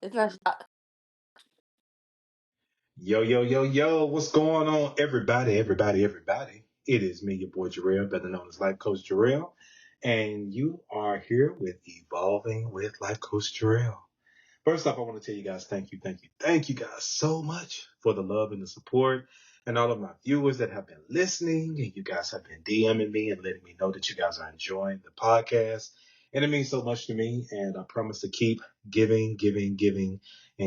It's not. Yo, yo, yo, yo, what's going on, everybody, everybody, everybody? It is me, your boy Jarell, better known as Life Coach Jarell, and you are here with Evolving with Life Coach Jarell. First off, I want to tell you guys thank you guys so much for the love and the support, and all of my viewers that have been listening, and you guys have been DMing me and letting me know that you guys are enjoying the podcast. And it means so much to me, and I promise to keep giving, and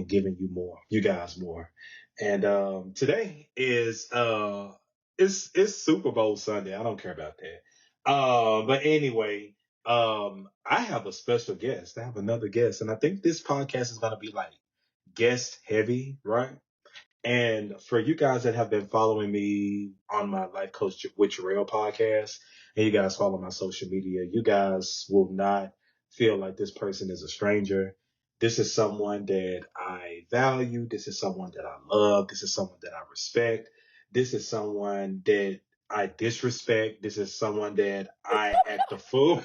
giving you more, you guys more. And today is it's Super Bowl Sunday. I don't care about that. But anyway, I have a special guest. I have another guest, and I think this podcast is going to be like guest heavy, right? And for you guys that have been following me on my Life Coach with Jarell podcast, and you guys follow my social media, you guys will not feel like this person is a stranger. This is someone that I value. This is someone that I love. This is someone that I respect. This is someone that I disrespect. This is someone that I act a fool.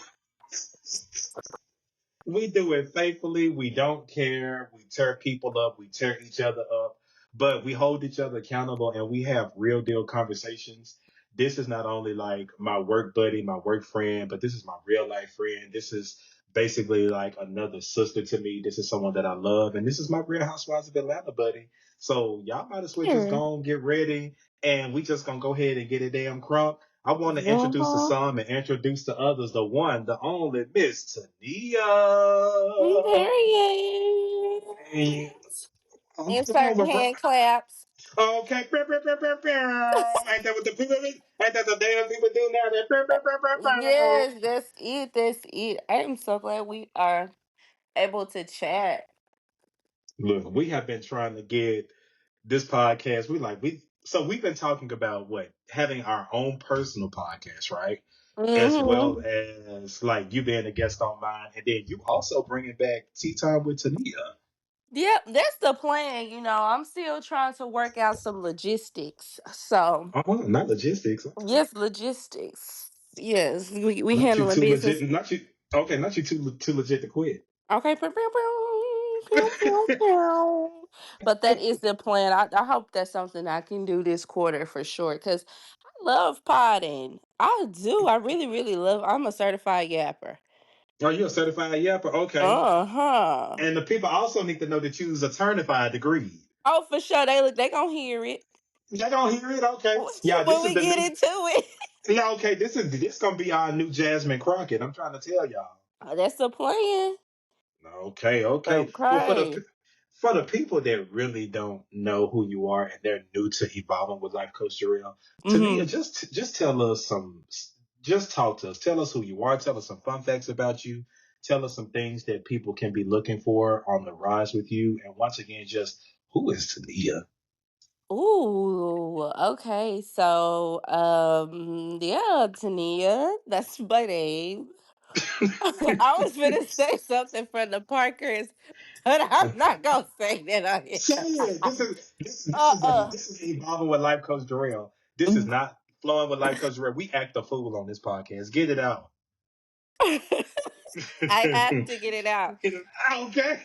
We do it faithfully. We don't care. We tear people up. We tear each other up, but we hold each other accountable and we have real deal conversations. This is not only like my work buddy, my work friend, but this is my real life friend. This is basically like another sister to me. This is someone that I love. And this is my Real Housewives of Atlanta buddy. So y'all might as well just Here. go and get ready. And we just gonna go ahead and get it damn crunk. I want to introduce to Uh-huh. some and introduce to others the one, the only Miss Toniya. Period. Hey, okay, Insert hand claps. okay. Ain't that what the people? Ain't that the damn people do now? Yes, that's it. That's it. I am so glad we are able to chat. Look, we have been trying to get this podcast. We've been talking about what having our own personal podcast, right? As well Hmm. as like you being a guest on mine, and then you also bringing back Tea Time with Tania. Yep, that's the plan. I'm still trying to work out some logistics. So, Oh, not logistics. Okay. yes, logistics. Yes, we Not you handling too legit. business. Not you. Okay, not you too legit to quit. Okay. Pew, pew, pew, pew, pew, pew. But that is the plan. I hope that's something I can do this quarter for sure. Because I love potting. I do. I really, really love. I'm a certified yapper. Are you a certified yapper? Okay. Uh-huh. And the people also need to know that you use a certified degree. Oh, for sure. They gonna hear it They don't hear it. Okay. Yeah, when this is we the get new. into it. Yeah, okay. This gonna be our new Jasmine Crockett. I'm trying to tell y'all. That's the plan. Okay, okay. Well, Okay. for the people that really don't know who you are and they're new to evolving with Life Coach Jarrell, Tania, Mm-hmm. just tell us just talk to us. Tell us who you are. Tell us some fun facts about you. Tell us some things that people can be looking for on the rise with you. And once again, just who is Tania? Ooh, okay. So, yeah, Tania, that's my name. I was gonna say something for the Parkers, but I'm not gonna say that on here. Say it. Uh-uh. This is evolving with Life Coach Jarrell. This is not flowing with Life Coach Jarrell. We act a fool on this podcast. Get it out. I have to get it out. Yeah, Okay.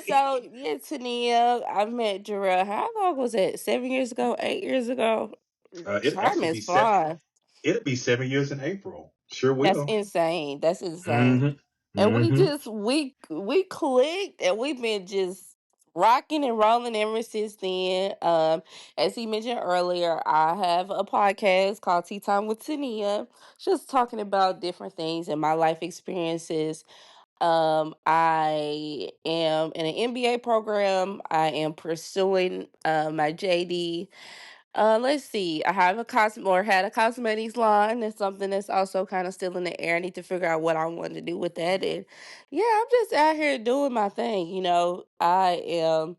so yeah, Tania, I met Jarell. How long was it? 7 years ago? 8 years ago? It'll Time actually be is seven. flying. It'll be 7 years in April. Sure That's will. insane. That's insane. Mm-hmm. And we Mm-hmm. just we clicked and we've been just rocking and rolling ever since then. As he mentioned earlier, I have a podcast called Tea Time with Tania, just talking about different things and my life experiences. I am in an MBA program. I am pursuing my JD. Let's see. I have a or had a cosmetics line. That's something that's also kind of still in the air. I need to figure out what I want to do with that. And yeah, I'm just out here doing my thing. I am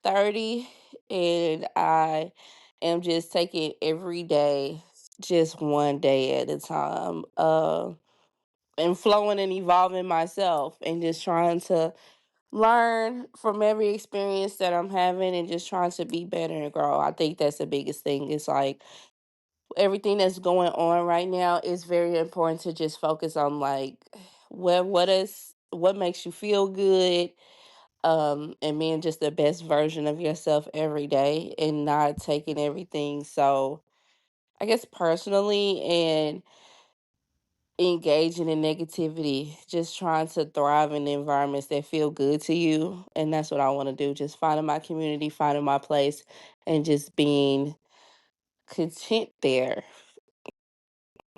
30 and I am just taking every day, just one day at a time. And flowing and evolving myself and just trying to learn from every experience that I'm having and just trying to be better and grow. I think that's the biggest thing. It's like everything that's going on right now is very important to just focus on like what makes you feel good, and being just the best version of yourself every day and not taking everything so, I guess, personally and engaging in negativity, just trying to thrive in environments that feel good to you. And that's what I want to do. Just finding my community, finding my place, and just being content there.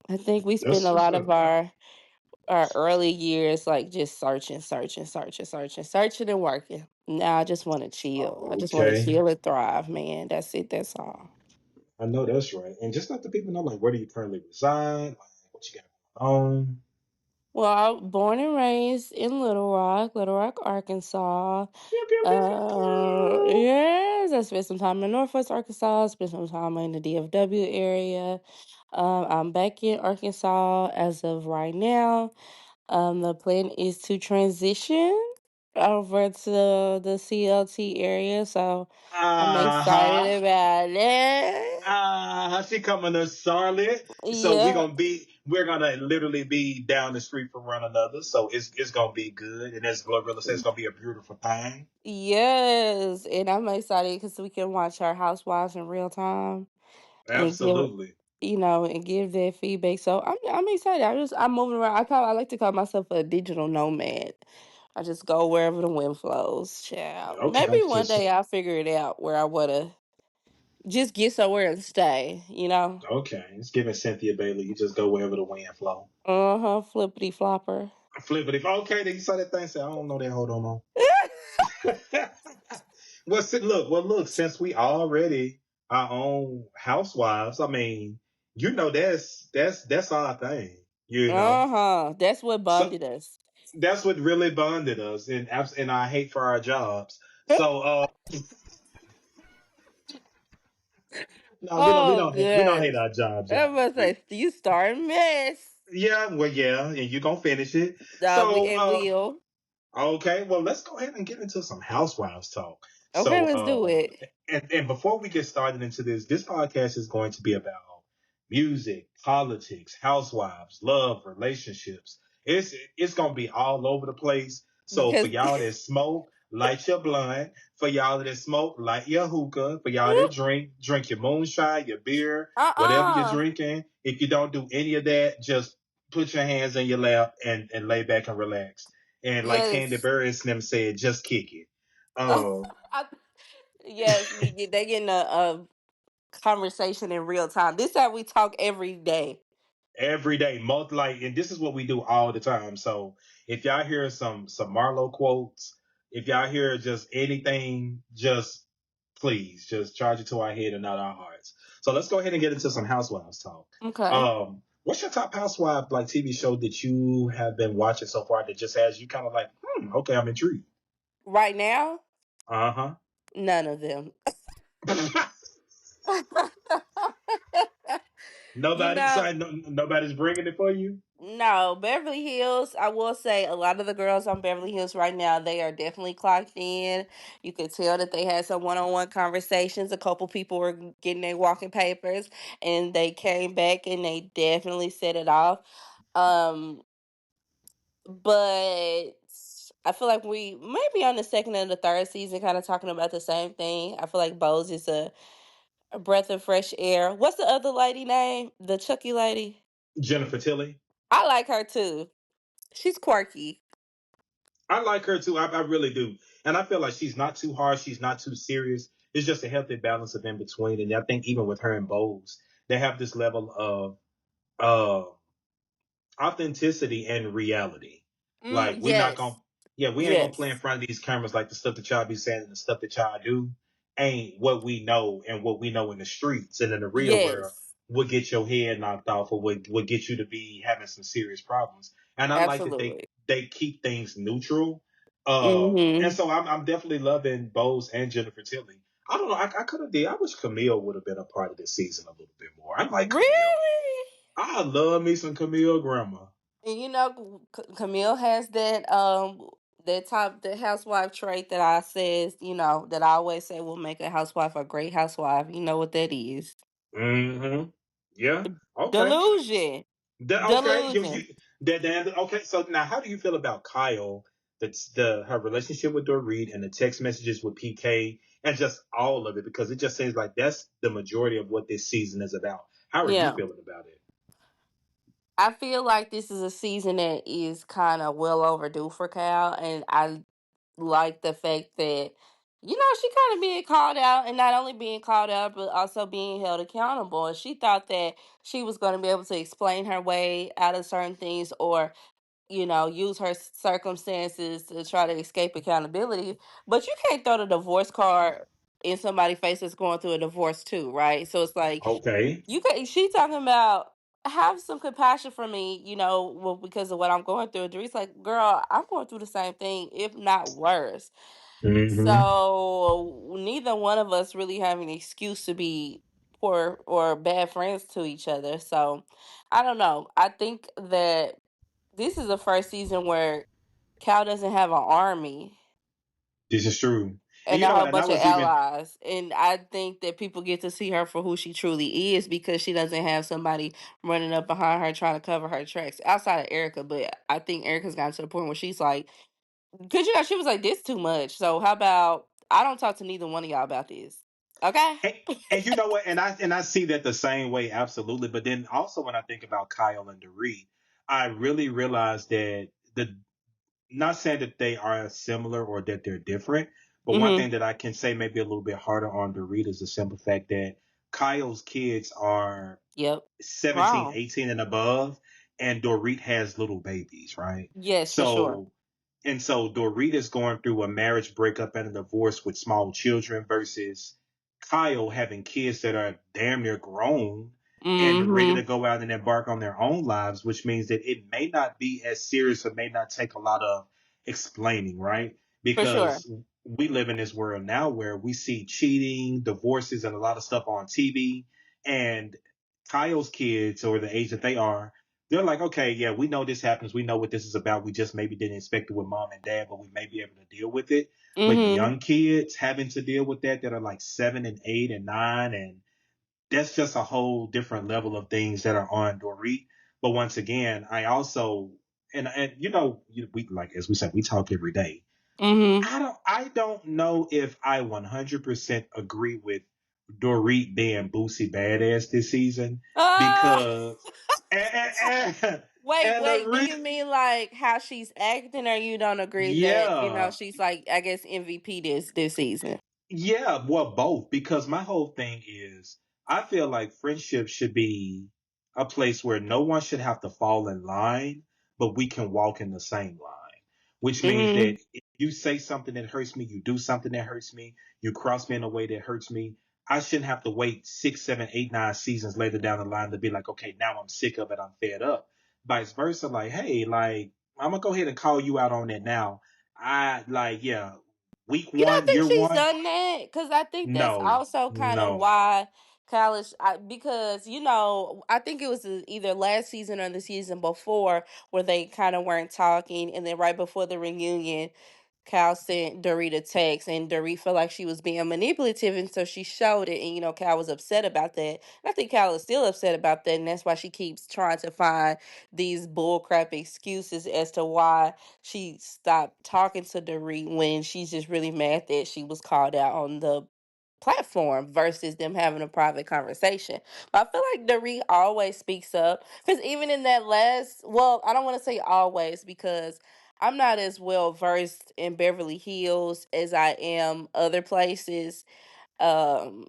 I think we spend That's a what's lot of up. our early years like just searching and working. Now I just want to chill. I just want to Okay. chill and thrive, man. That's it. That's all. I know that's right. And just let the people know, like, where do you currently reside? Like, what you got going on? Well, I was born and raised in Little Rock, Arkansas. Pew, pew, pew, pew, pew. Yes, I spent some time in Northwest Arkansas. Spent some time in the DFW area. I'm back in Arkansas as of right now. The plan is to transition over to the CLT area, so I'm Uh-huh. excited about it. She coming to Charlotte. So Yeah, we're gonna literally be down the street from one another. So it's gonna be good. And as Glorilla says, it's gonna be a beautiful thing. yes, and I'm excited because we can watch our housewives in real time and give Absolutely. and give their feedback. So I'm excited. I'm moving around. I like to call myself a digital nomad. I just go wherever the wind flows. Child. Maybe Okay. one day I'll figure it out where I wanna just get somewhere and stay. Okay. It's giving Cynthia Bailey. You just go wherever the wind flow. Flippity flopper. Flip it. If okay, then you saw that thing. Say, I don't know that. Hold on. Look. Since we already our own housewives, I mean, that's our thing. You know, That's what so bonded us. that's what really bonded us, and our hate for our jobs. So, no, Oh, we don't good. hate our jobs, I y'all. must say, you start a mess. Yeah, well, yeah, and you gonna finish it. We So, and we'll. okay, well, let's go ahead and get into some housewives talk. Okay, So, let's do it. and before we get started into this podcast is going to be about music, politics, housewives, love, relationships. It's going to be all over the place. So for Because y'all that smoke, light your blunt. For y'all that smoke, light your hookah. For y'all that drink your moonshine, your beer, whatever you're uh-uh. drinking. If you don't do any of that, just put your hands in your lap and lay back and relax. And like Candy Yes. Burris and them said, just kick it. Um, I- yes, they getting a conversation in real time. This is how we talk every day. every day, like, and this is what we do all the time. So if y'all hear some Marlowe quotes, if y'all hear just anything, just please just charge it to our head and not our hearts. So let's go ahead and get into some housewives talk. Okay. What's your top housewife like TV show that you have been watching so far that just has you kind of like, okay, I'm intrigued. Right now, Uh none of them. huh. you Nobody, know, sorry, nobody's bringing it for you. No, Beverly Hills, I will say a lot of the girls on Beverly Hills right now, they are definitely clocked in. You could tell that they had some one-on-one conversations. A couple people were getting their walking papers and they came back and they definitely set it off. Um, but I feel like we maybe on the second and the third season kind of talking about the same thing. I feel like Bose is a breath of fresh air. What's the other lady name? The Chucky lady? Jennifer Tilly. I like her too. She's quirky. I like her too. I really do. And I feel like she's not too harsh. She's not too serious. It's just a healthy balance of in between. And I think even with her and Bose, they have this level of uh, authenticity and reality. Like we're not Yes. gonna, yeah, we ain't gonna play in Yes. front of these cameras like the stuff that y'all be saying and the stuff that y'all do ain't what we know and what we know in the streets and in the real world Yes. would get your head knocked off or would get you to be having some serious problems. And I like that Absolutely. they keep things neutral. And Mhm. so I'm definitely loving Bose and Jennifer Tilly. I don't know. I could have did. I wish Camille would have been a part of this season a little bit more. I like Camille. Really? I love me some Camille Grandma. And Camille has that housewife trait that I says, that I always say will make a housewife a great housewife. You know what that is? Mm-hmm. Yeah. Okay. Delusion. Okay. Delusion. Okay. So now, how do you feel about Kyle? the her relationship with Dorit and the text messages with PK and just all of it because it just seems like that's the majority of what this season is about. How are you Yeah. feeling about it? I feel like this is a season that is kind of well overdue for Cal, and I like the fact that she kind of being called out, and not only being called out but also being held accountable. And she thought that she was going to be able to explain her way out of certain things, or use her circumstances to try to escape accountability. But you can't throw the divorce card in somebody's face that's going through a divorce too, right? So it's like Okay. you can. She talking about have some compassion for me, well, because of what I'm going through. Dorit's like, girl, I'm going through the same thing, if not worse. Hmm. So neither one of us really have an excuse to be poor or bad friends to each other. So I don't know. I think that this is the first season where Cal doesn't have an army This is true. And and you a know whole what? And I bunch of was even allies. And I think that people get to see her for who she truly is because she doesn't have somebody running up behind her trying to cover her tracks outside of Erica. But I think Erica's gotten to the point where she's like, because she was like, this too much. So how about I don't talk to neither one of y'all about this? Okay. and, and you know what? And I see that the same way, absolutely. But then also when I think about Kyle and Dorit, I really realize that the not saying that they are similar or that they're different, but one Mm-hmm. thing that I can say maybe a little bit harder on Dorit is the simple fact that Kyle's kids are Yep. 17, Wrong. 18 and above, and Dorit has little babies, right? Yes, for sure. So Dorit is going through a marriage breakup and a divorce with small children versus Kyle having kids that are damn near grown and ready to Mm-hmm. go out and embark on their own lives, which means that it may not be as serious or may not take a lot of explaining, right? For sure. Because we live in this world now where we see cheating, divorces, and a lot of stuff on TV. And Kyle's kids, or the age that they are, they're like, okay, yeah, we know this happens. We know what this is about. We just maybe didn't expect it with mom and dad, but we may be able to deal with it. But Mm-hmm. young kids having to deal with that are like 7 and 8 and 9, and that's just a whole different level of things that are on Dorit. But once again, I also and we like as we said, we talk every day. Mm-hmm. I don't know if I 100% agree with Dorit being Boosie badass this season Ah. because and, Wait, and the wait. Do you re- mean like how she's acting, or you don't agree that yeah. she's like, I guess, MVP this season? Yeah, well, both. Because my whole thing is, I feel like friendship should be a place where no one should have to fall in line, but we can walk in the same line. Which means Mm-hmm. that if you say something that hurts me, you do something that hurts me, you cross me in a way that hurts me. I shouldn't have to wait 6, 7, 8, 9 seasons later down the line to be like, okay, now I'm sick of it, I'm fed up. Vice versa, like, hey, like, I'm gonna go ahead and call you out on it now. I like, yeah, week You don't one, think year she's one. done that? Because I think that's No, also kind of no. why college. Because I think it was either last season or the season before where they kind of weren't talking, and then right before the reunion, Cal sent Dorit a text, and Dorit felt like she was being manipulative, and so she showed it. And Cal was upset about that. And I think Cal is still upset about that, and that's why she keeps trying to find these bullcrap excuses as to why she stopped talking to Dorit when she's just really mad that she was called out on the platform versus them having a private conversation. But I feel like Dorit always speaks up because even in that well, I don't want to say always because I'm not as well versed in Beverly Hills as I am other places. Um,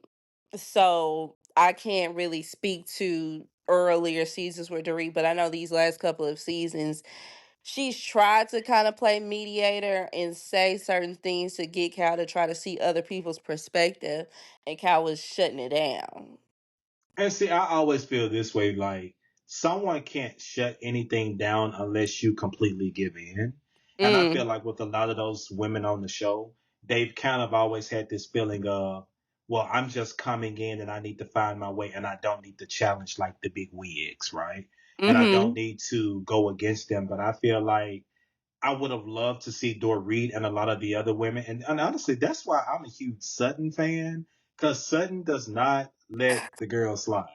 so I can't really speak to earlier seasons with Dorit, but I know these last couple of seasons she's tried to kind of play mediator and say certain things to get Cal to try to see other people's perspective, and Cal was shutting it down. And see, I always feel this way, like someone can't shut anything down unless you completely give in. And I feel Mm. like with a lot of those women on the show, they've kind of always had this feeling of, well, I'm just coming in and I need to find my way and I don't need to challenge like the big wigs, right? And I don't Mm-hmm. need to go against them. But I feel like I would have loved to see Dorit and a lot of the other women. And honestly, that's why I'm a huge Sutton fan because Sutton does not let the girl slide.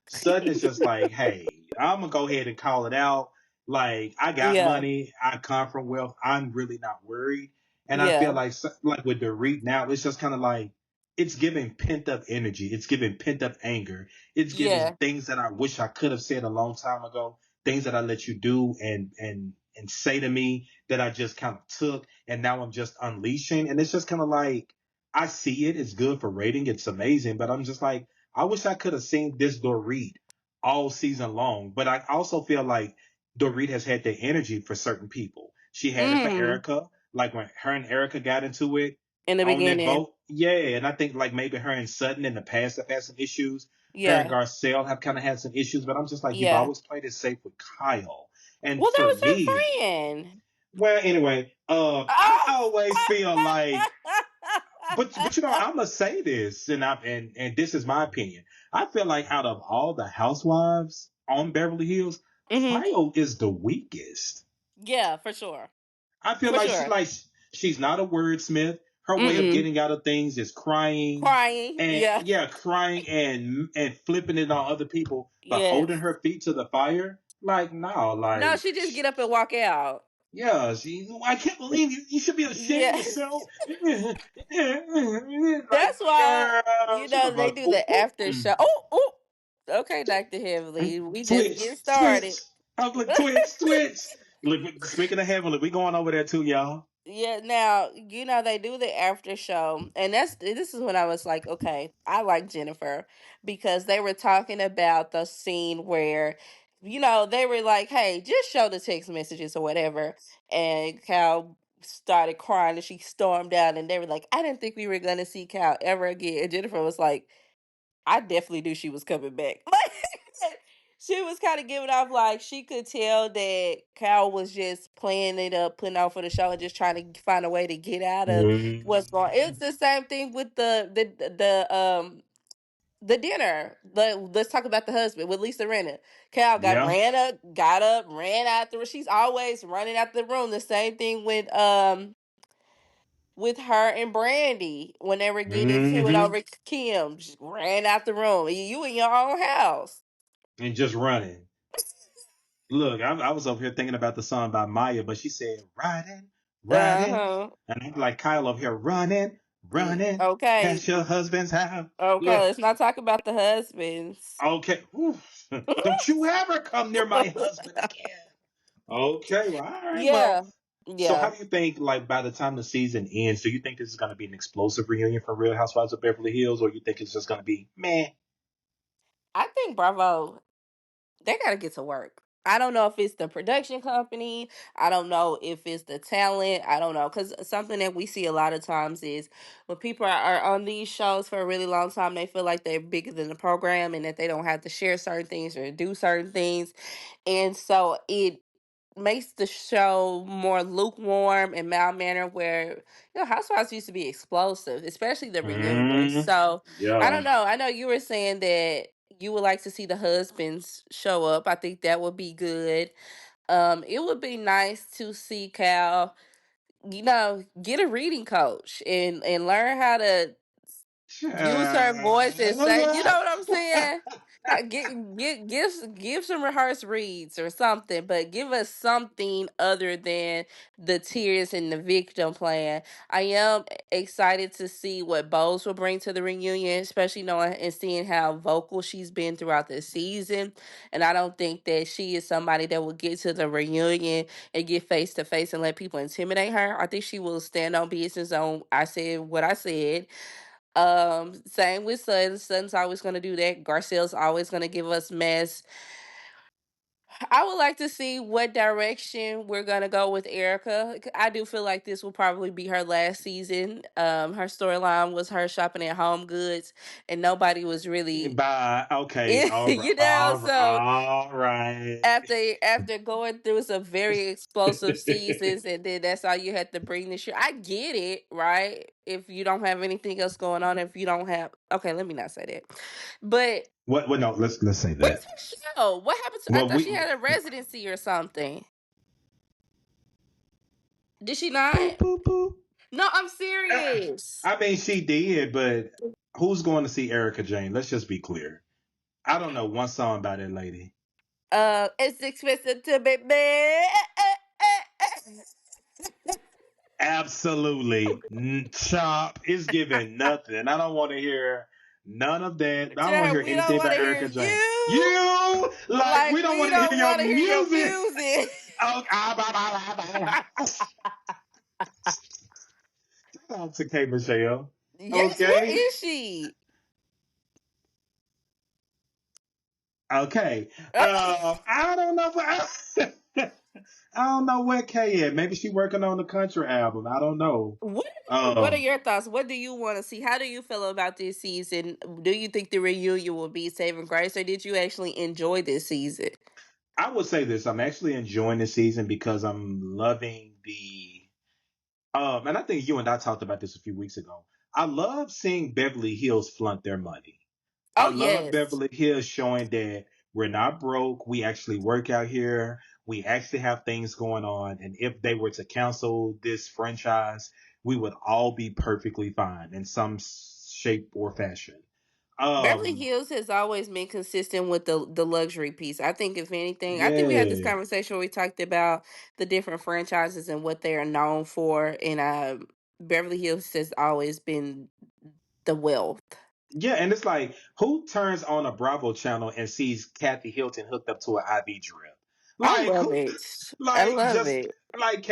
Sutton is just like, hey, I'm going to go ahead and call it out. Like I got Yeah. money, I come from wealth. I'm really not worried, and I feel Yeah. like like with the read now, it's just kind of like it's giving pent up energy. It's giving pent up anger. It's giving Yeah. things that I wish I could have said a long time ago. Things that I let you do and say to me that I just kind of took, and now I'm just unleashing. And it's just kind of like I see it. It's good for rating. It's amazing, but I'm just like I wish I could have seen this Dorit all season long. But I also feel like Dorit has had the energy for certain people. She had it for Mm. Erica, like when her and Erica got into it In the on that beginning. boat. Yeah, and I think like maybe her and Sutton in the past have had some issues. Her and Yeah. Garcelle have kind of had some issues, but I'm just like, you've Yeah. always played it safe with Kyle. And Well, that for was her me, friend. well, anyway, I Oh. always feel like, but you know, I'm gonna say this, and this is my opinion. I feel like out of all the housewives on Beverly Hills, Hmm. Kyle is the weakest. Yeah, for sure. I feel For like sure. she's not a wordsmith. Her way of Mm-mm. getting out of things is crying Crying. and Yeah. yeah, crying and flipping it on other people, but holding Yes. her feet to the fire. Like no, No, she just get up and walk out. yeah, I can't believe you. You should be ashamed Yeah. of yourself. That's Like why, girl, shut the they fuck. do Ooh, the ooh, after show. Oh, oh. Okay, Dr. Heavenly. We just Twitch, get switch. started. I was like Twitch. Look, speaking of heavenly, we going over there too, y'all. Yeah, now they do the after show, and this is when I was like, okay, I like Jennifer because they were talking about the scene where, they were like, hey, just show the text messages or whatever, and Cal started crying and she stormed out, and they were like, I didn't think we were gonna see Cal ever again, and Jennifer was like, I definitely knew she was coming back. Like she was kind of giving off like she could tell that Cal was just playing it up, putting out for the show, and just trying to find a way to get out of what's going. It's the same thing with the dinner. Let's talk about the husband with Lisa Renna. Cal Yeah. got up, ran out the. She's always running out the room. The same thing with her and Brandy when they were getting into it Hmm. over Kim. Just ran out the room. You in your own house. And just running. Look, I was over here thinking about the song by Maya, but she said riding, Uh riding, huh. and I'm like Kyle over here running, running Okay. past your husband's house. Okay. Look, Let's not talk about the husbands. okay, oof. Don't you ever come near my husband again. Okay, well, all right, well. Yeah. So, how Yeah. do you think, like, by the time the season ends, do you think this is going to be an explosive reunion for Real Housewives of Beverly Hills, or you think it's just going to be meh? I think Bravo, they got to get to work. I don't know if it's the production company. I don't know if it's the talent. I don't know. Because something that we see a lot of times is when people are on these shows for a really long time, they feel like they're bigger than the program and that they don't have to share certain things or do certain things. And so it makes the show more lukewarm and mild mannered where Housewives used to be explosive, especially the reunions. Mm, So I yeah. don't know. I know you were saying that you would like to see the husbands show up. I think that would be good. It would be nice to see Cal, get a reading coach and learn how to use her voice and say, you know what I'm saying? Give some rehearsed reads or something, but give us something other than the tears and the victim plan. I am excited to see what Bose will bring to the reunion, especially knowing and seeing how vocal she's been throughout the season. And I don't think that she is somebody that will get to the reunion and get face to face and let people intimidate her. I think she will stand on business on I said what I said. Same with Sun. Sun's always gonna do that. Garcelle's always gonna give us mess. I would like to see what direction we're gonna go with Erica. I do feel like this will probably be her last season. Her storyline was her shopping at Home Goods, and nobody was really, Bye. Okay. All right. All right. so All right. after going through some very explosive seasons and then that's all you had to bring this year. I get it, right? If you don't have anything else going on, if you don't have okay, let me not say that. But What? What? No. Let's say where's that. her show? What happened to I Well, thought we she had a residency or something. Did she boop not? boop boop. No, I'm Uh, serious. I mean, she did, but who's going to see Erica Jane? Let's just be clear. I don't know one song by that lady. It's expensive to be big. Absolutely. Chop is giving nothing. I don't want to hear none of that. I don't want to Jared, hear we don't anything want about to hear Erica Jane. you. You, like, Like we don't we want to hear don't your want to hear your music. music. Oh, shout out to K Michelle. Yes, where Okay. is she? Okay. Uh, I don't know. I don't know where Kay at. Maybe she working on the country album. I don't know. what are Um, your thoughts? What do you want to see? How do you feel about this season? Do you think the reunion will be saving grace, or did you actually enjoy this season? I would say this. I'm actually enjoying the season because I'm loving the and I think you and I talked about this a few weeks ago. I love seeing Beverly Hills flaunt their money. I Oh love yes, Beverly Hills showing that we're not broke. We actually work out here. We actually have things going on. And if they were to cancel this franchise, we would all be perfectly fine in some shape or fashion. Beverly Um, Hills has always been consistent with the luxury piece. I think if anything, I think we had this yeah. conversation where we talked about the different franchises and what they are known for, and Beverly Hills has always been the wealth. Yeah, and it's like, who turns on a Bravo channel and sees Kathy Hilton hooked up to an IV drip? I Like, love who, it. I like, love just it. like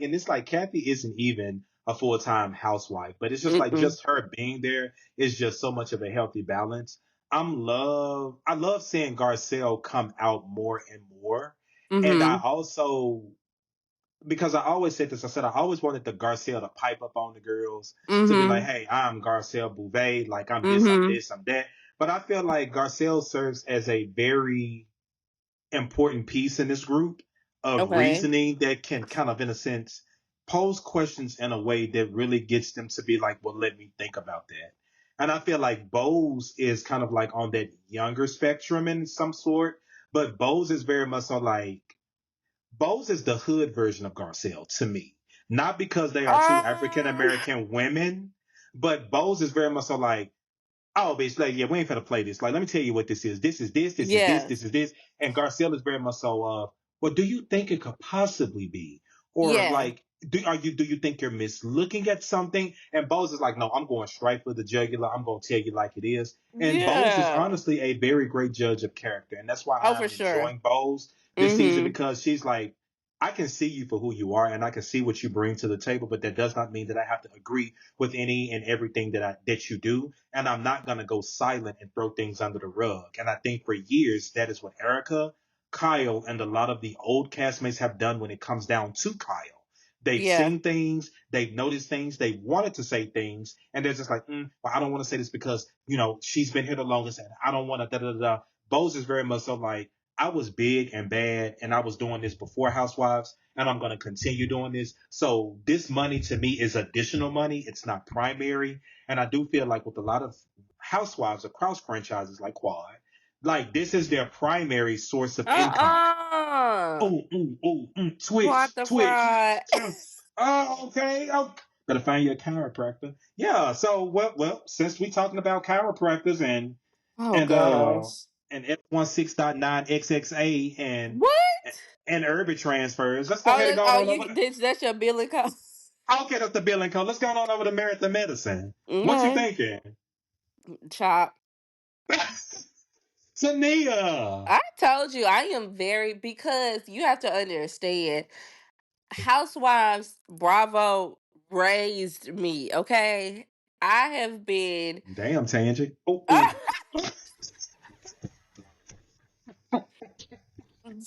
and it's like Kathy isn't even a full time housewife, but it's just like Mm-mm. just her being there is just so much of a healthy balance. I love seeing Garcelle come out more and more, and I Mm-hmm. also because I always said this. I said I always wanted the Garcelle to pipe up on the girls to be like, Mm-hmm. "Hey, I'm Garcelle Bouvet. Like I'm this, I'm Mm-hmm. this, I'm that." But I feel like Garcelle serves as a very important piece in this group of Okay. reasoning that can kind of, in a sense, pose questions in a way that really gets them to be like, "Well, let me think about that." And I feel like Bose is kind of like on that younger spectrum in some sort, but Bose is very much so like Bose is the hood version of Garcelle to me. Not because they are two African Um. American women, but Bose is very much so like, oh, bitch, like, yeah, we ain't finna play this. Like, let me tell you what this is. This is this, this is this, Yeah. this is this. And Garcelle is very much so well, do you think it could possibly be? Or Yeah. like, do you think you're mislooking at something? And Bose is like, no, I'm going straight for the jugular. I'm gonna tell you like it is. And Bose is Yeah. honestly a very great judge of character. And that's why Oh, for I'm sure. enjoying Bose this season Mm-hmm. because she's like, I can see you for who you are and I can see what you bring to the table, but that does not mean that I have to agree with any and everything that you do. And I'm not gonna go silent and throw things under the rug. And I think for years that is what Erica, Kyle, and a lot of the old castmates have done when it comes down to Kyle. They've Yeah. seen things, they've noticed things, they wanted to say things, and they're just like, well, I don't want to say this because, she's been here the longest and I don't want to da da da. Bose is very much so like, I was big and bad and I was doing this before Housewives and I'm going to continue doing this. So this money to me is additional money. It's not primary. And I do feel like with a lot of Housewives across franchises like Quad, like this is their primary source of income. Uh-uh. Oh, ooh, ooh, What twitch, the twitch. fraud? Oh, okay. Oh, better find you a chiropractor. Yeah. So, since we talking about chiropractors Oh and uh gosh. and F16.9 XXA What? and urban transfers, let's go Oh, ahead and that's go oh on over. you that's your billing code. I'll get up the billing code. Let's go on over to Marathon Medicine. What you Okay. thinking? Chop. Tania. I told you I am very because you have to understand. Housewives Bravo raised me, okay? I have been Damn, Tangent. Oh, oh.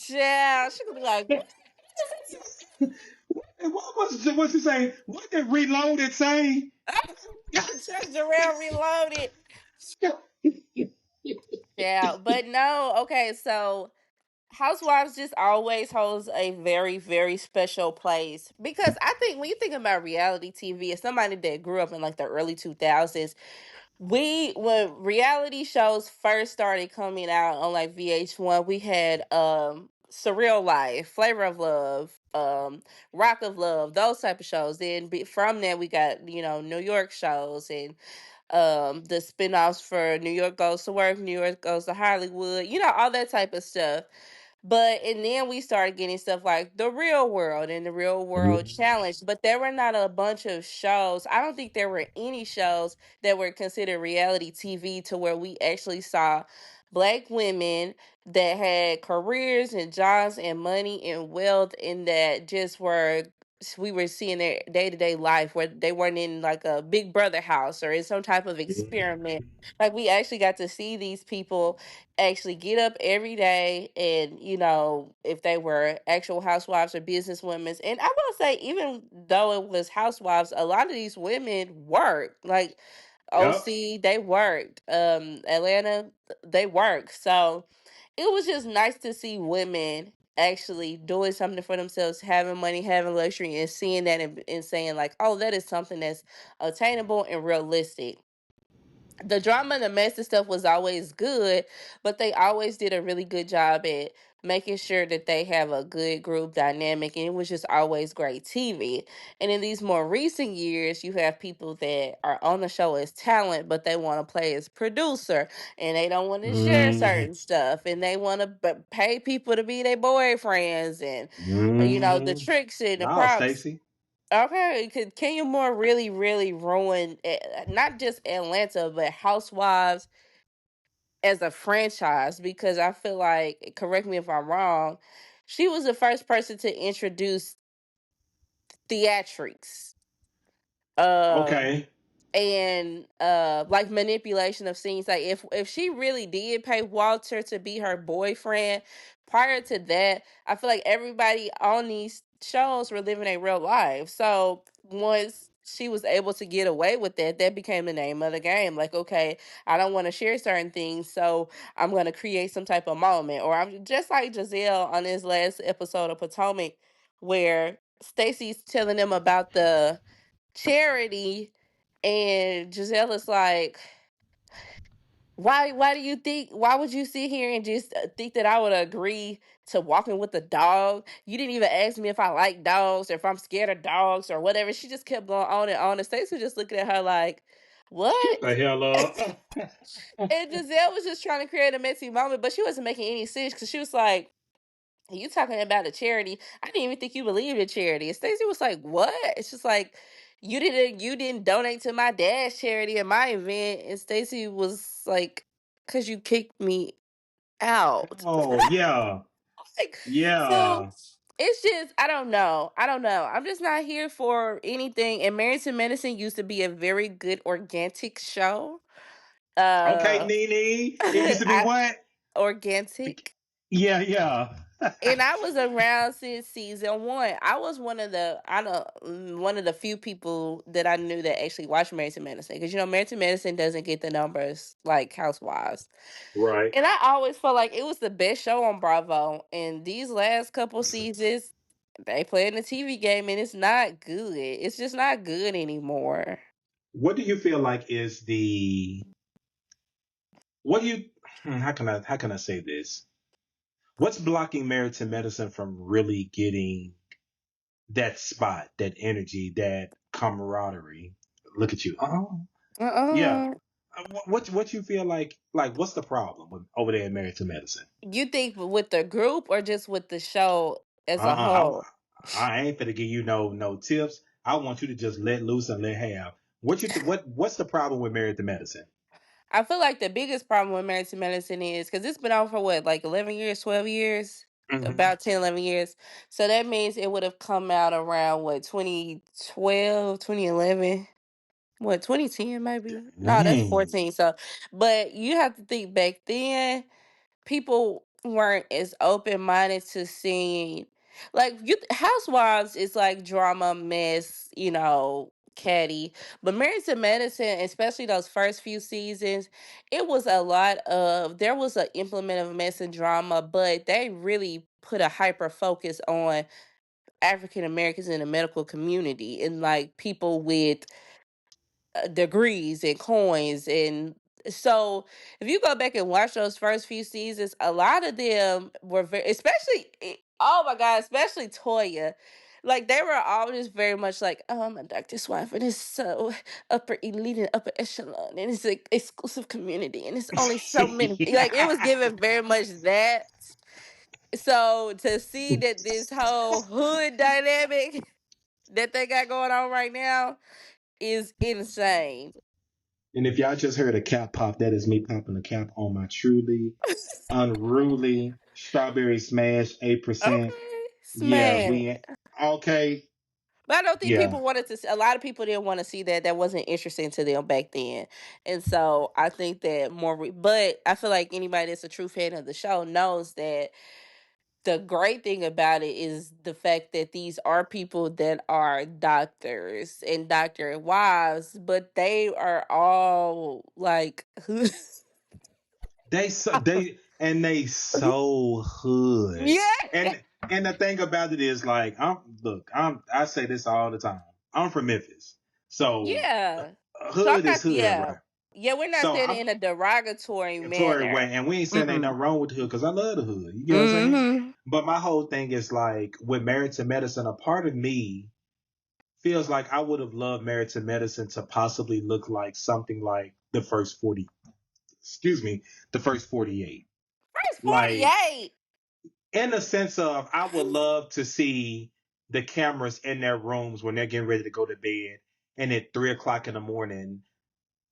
yeah, she could be like, what? And what you say? What did Reloaded say? Jarell reloaded. Yeah, but no, okay, so Housewives just always holds a very, very special place because I think when you think about reality TV, as somebody that grew up in like the early 2000s, when reality shows first started coming out on like VH1, we had Surreal Life, Flavor of Love, Rock of Love, those type of shows. Then from that we got, New York shows and the spin-offs for New York Goes to Work, New York Goes to Hollywood, all that type of stuff. But and then we started getting stuff like The Real World and The Real World Mhm. Challenge. But there were not a bunch of shows. I don't think there were any shows that were considered reality TV to where we actually saw black women that had careers and jobs and money and wealth and that just were we were seeing their day-to-day life where they weren't in like a big brother house or in some type of experiment. Like we actually got to see these people actually get up every day and if they were actual housewives or businesswomen. And I will say, even though it was housewives, a lot of these women worked like Yep. OC, they worked, Atlanta, they worked. So it was just nice to see women actually doing something for themselves, having money, having luxury, and seeing that and saying like, oh, that is something that's attainable and realistic. The drama and the mess and stuff was always good, but they always did a really good job at making sure that they have a good group dynamic, and it was just always great TV. And in these more recent years, you have people that are on the show as talent, but they want to play as producer, and they don't want to share Hmm. certain stuff, and they want to pay people to be their boyfriends, and the Hmm. tricks and the Now, props. Stacy. Okay, could Kenya Moore really, really ruin not just Atlanta, but Housewives as a franchise? Because I feel like, correct me if I'm wrong, she was the first person to introduce theatrics. Um, Okay. and like manipulation of scenes. Like if she really did pay Walter to be her boyfriend, prior to that, I feel like everybody on these shows were living a real life. So once she was able to get away with that, that became the name of the game. Like, okay, I don't want to share certain things, so I'm going to create some type of moment. Or I'm just like Giselle on this last episode of Potomac, where Stacy's telling them about the charity, and Gisella's like, why do you think, why would you sit here and just think that I would agree to walking with a dog? You didn't even ask me if I like dogs or if I'm scared of dogs or whatever. She just kept going on and on. And Stacey was just looking at her like, Shut what? the hell up. And Giselle was just trying to create a messy moment, but she wasn't making any sense because she was like, you talking about a charity? I didn't even think you believed in charity. And Stacey was like, "What?" It's just like, you didn't donate to my dad's charity at my event. And Stacey was like, "Cause you kicked me out." Oh, yeah. Like, so Yeah. it's just, I don't know. I don't know. I'm just not here for anything. And Married to Medicine used to be a very good organic show. Okay, Uh, Nene. It used to be I what? organic. Yeah, yeah. And I was around since season one. I was one of the few people that I knew that actually watched Married to Medicine, because Married to Medicine doesn't get the numbers like Housewives. Right. And I always felt like it was the best show on Bravo. And these last couple seasons, they playing the TV game, and it's not good. It's just not good anymore. What do you feel like is what do you, how can I say this? What's blocking Married to Medicine from really getting that spot, that energy, that camaraderie? Look at you. Oh, yeah. Uh-uh. What you feel like what's the problem with over there in Married to Medicine? You think with the group or just with the show as a Uh-uh, whole? I ain't finna give you no tips. I want you to just let loose and let have. What's the problem with Married to Medicine? I feel like the biggest problem with Married to Medicine is because it's been on for what, like 11 years, 12 years? Hmm. About 10, 11 years. So that means it would have come out around what, 2012, 2011? What, 2010 maybe? No, that's Dang. 14. So, but you have to think back then, people weren't as open minded to seeing, like, Housewives is like drama, mess, catty. But Married to Medicine, especially those first few seasons, it was a lot of, there was an implement of mess and drama, but they really put a hyper focus on African Americans in the medical community and like people with degrees and coins. And so if you go back and watch those first few seasons, a lot of them were very, especially, oh my god, especially Toya, like they were all just very much like, oh, I'm a doctor's wife and it's so upper elite and upper echelon and it's an exclusive community and it's only so many, like it was given very much that. So to see that this whole hood dynamic that they got going on right now is insane. And if y'all just heard a cap pop, that is me popping a cap on my truly unruly strawberry smash 8%. Okay, Yeah, smash. okay. But I don't think Yeah, people wanted to. A lot of people didn't want to see that. That wasn't interesting to them back then, and so I think that more. But I feel like anybody that's a true fan of the show knows that the great thing about it is the fact that these are people that are doctors and doctor wives, but they are all like, they so hood. yeah, And the thing about it is like I say this all the time. I'm from Memphis. So yeah. So I'm hood is not, hood, yeah, right? yeah. We're not So saying it I'm in a derogatory Tory manner. way, and we ain't saying ain't Mm-mm. nothing wrong with the hood because I love the hood. You get what I'm saying? Mm-hmm. But my whole thing is like with Married to Medicine, a part of me feels like I would have loved Married to Medicine to possibly look like something like the first 40, excuse me, the first 48. First Like 48. in the sense of I would love to see the cameras in their rooms when they're getting ready to go to bed and at 3 o'clock in the morning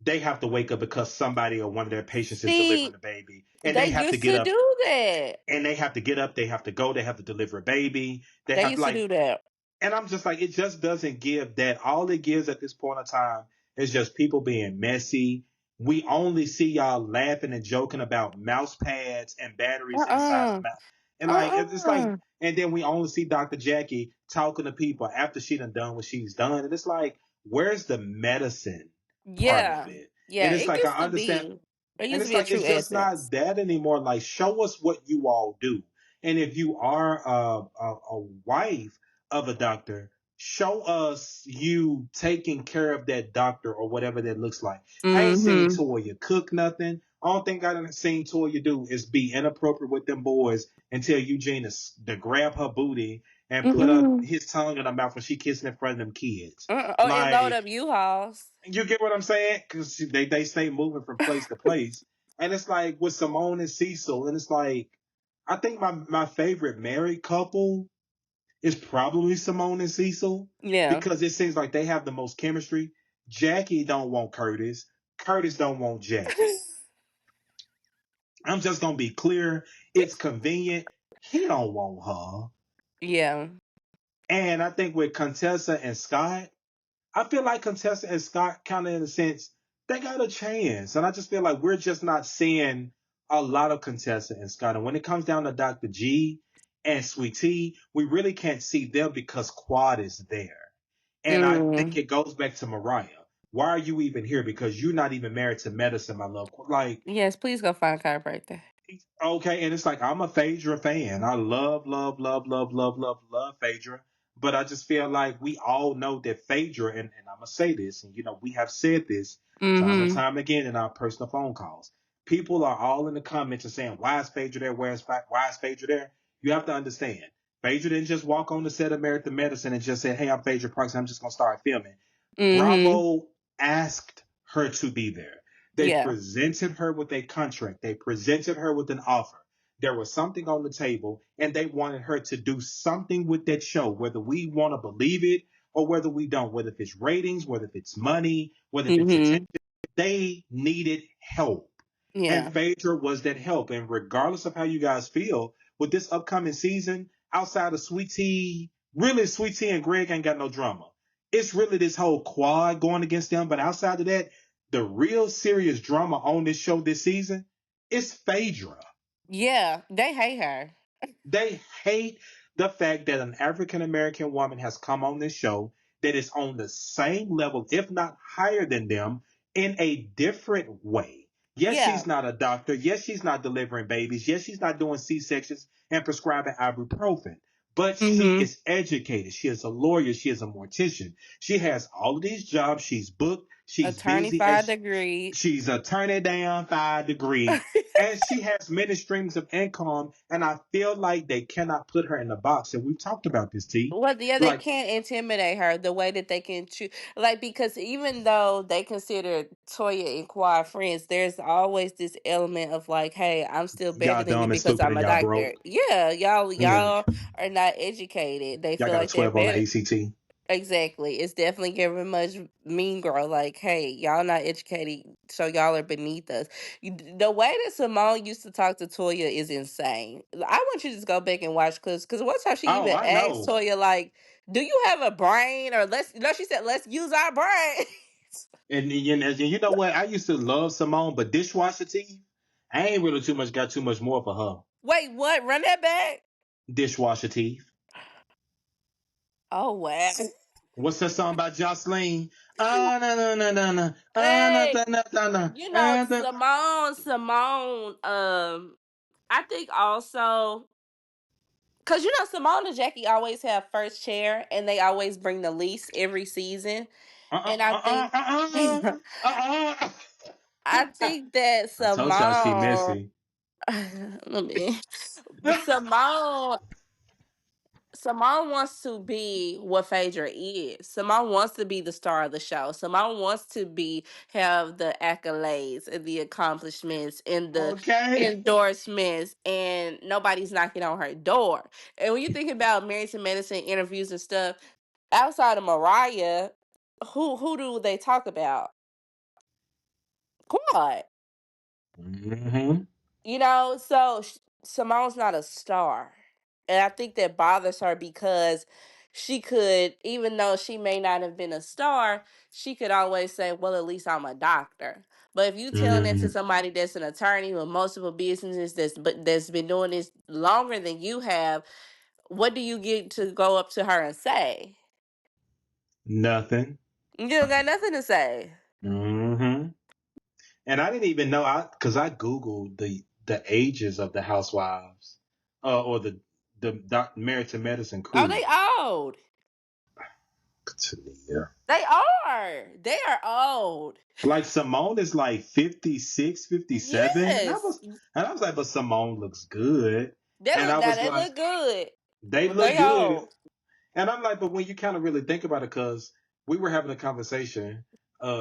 they have to wake up because somebody or one of their patients is delivering See, a baby and they they have to used get to up do that. and they have to get up, they have to go, they have to deliver a baby. They They have used to like do that. and I'm just like, it just doesn't give that. All it gives at this point in time is just people being messy. We only see y'all laughing and joking about mouse pads and batteries inside of Uh-uh. mouse. And like, it's like, Uh-uh. and then we only see Dr. Jackie talking to people after she done what she's done. And it's like, where's the medicine part of Yeah. it? Yeah. And it's It like, used I to understand. be. It And used to it's be a like, true it's just not essence. that anymore. Like, show us what you all do. And if you are a wife of a doctor, show us you taking care of that doctor or whatever that looks like. I ain't seen Mm-hmm. Toya cook nothing. All thing I done seen Toya do is be inappropriate with them boys and tell Eugene to grab her booty and put Mm-mm. his tongue in her mouth when she kissing in front of them kids. Oh, and load Like, up U-Hauls. you get what I'm saying? Because they stay moving from place to place. And it's like with Simone and Cecil, and it's like, I think my favorite married couple is probably Simone and Cecil Yeah. because it seems like they have the most chemistry. Jackie don't want Curtis. Curtis don't want Jackie. I'm just gonna be clear. It's convenient. He don't want her. Yeah. And I think with Contessa and Scott, I feel like Contessa and Scott kind of in a sense, they got a chance. And I just feel like we're just not seeing a lot of Contessa and Scott. And when it comes down to Dr. G and Sweet T, we really can't see them because Quad is there. And I think Mm. it goes back to Mariah. Why are you even here? Because you're not even married to medicine, my love. Like, Yes, please go find a chiropractor. okay, and it's like I'm a Phaedra fan. I love Phaedra. But I just feel like we all know that Phaedra, and I'm gonna say this, and we have said this time and Mm-hmm. time again in our personal phone calls. People are all in the comments and saying, "Why is Phaedra there? Why is Phaedra there?" You have to understand, Phaedra didn't just walk on the set of Married to Medicine and just say, "Hey, I'm Phaedra Parks. I'm just gonna start filming." Mm-hmm. Bravo asked her to be there. They Yeah. presented her with a contract. They presented her with an offer. There was something on the table, and they wanted her to do something with that show, whether we want to believe it or whether we don't, whether if it's ratings, whether if it's money, whether if it's attention. Mm-hmm. They needed help. And Yeah. Phaedra was that help. And regardless of how you guys feel with this upcoming season, outside of Sweet Tea, really Sweet Tea and Greg ain't got no drama. It's really this whole quad going against them. But outside of that, the real serious drama on this show this season is Phaedra. Yeah. They hate her. They hate the fact that an African American woman has come on this show that is on the same level, if not higher than them, in a different way. Yes, Yeah. she's not a doctor. Yes, she's not delivering babies. Yes, she's not doing C-sections and prescribing ibuprofen. But she Mm-hmm. is educated. She is a lawyer. She is a mortician. She has all of these jobs. She's booked. She's Attorney busy five as degree. she's a turn it down 5 degree, and she has many streams of income. And I feel like they cannot put her in the box. And we've talked about this, T. Well, yeah, they Like, can't intimidate her the way that they can choose. Like, because even though they consider Toya and Quad friends, there's always this element of like, hey, I'm still better y'all than you dumb and because stupid I'm and a y'all doctor. broke. Yeah, y'all, Yeah, y'all are not educated. They y'all feel got a like they're 12 on the better. ACT. Exactly. It's definitely giving much mean girl. Like, hey, y'all not educated, so y'all are beneath us. The way that Simone used to talk to Toya is insane. I want you to just go back and watch clips because one time she Oh, even I asked know. Toya, like, "Do you have a brain?" Or let's, no, she said, "Let's use our brain." And you know what? I used to love Simone, but dishwasher teeth, I ain't really too much got too much more for her. Wait, what? Run that back. Dishwasher teeth. Oh wow. What's that song by Jocelyn? Ah, na na na na na. Ah, na Hey, na na na na. you know Ah, na. Simone. I think also. Cause you know Simone and Jackie always have first chair, and they always bring the least every season. Uh And I uh uh think, uh uh uh. I think that I told y'all she Simone, messy. let me, Simone, Simone wants to be what Phaedra is. Simone wants to be the star of the show. Simone wants to be have the accolades and the accomplishments and the Okay. endorsements, and nobody's knocking on her door. And when you think about Married to Medicine interviews and stuff, outside of Mariah, who do they talk about? Quad. Mm-hmm. So Simone's not a star. And I think that bothers her because she could, even though she may not have been a star, she could always say, well, at least I'm a doctor. But if you telling it to Mm-hmm. somebody that's an attorney with multiple businesses that's been doing this longer than you have, what do you get to go up to her and say? Nothing. You don't got nothing to say. Mm-hmm. And I didn't even know because I googled the ages of the housewives, or the Married to Medicine Oh, crew. they old. Toniya. They are. They are old. Like Simone is like 56, 57, Yes. and I was like, but Simone looks good, They and look I now. was They like, look good, they but look they good. old. And I'm like, but when you kind of really think about it, because we were having a conversation,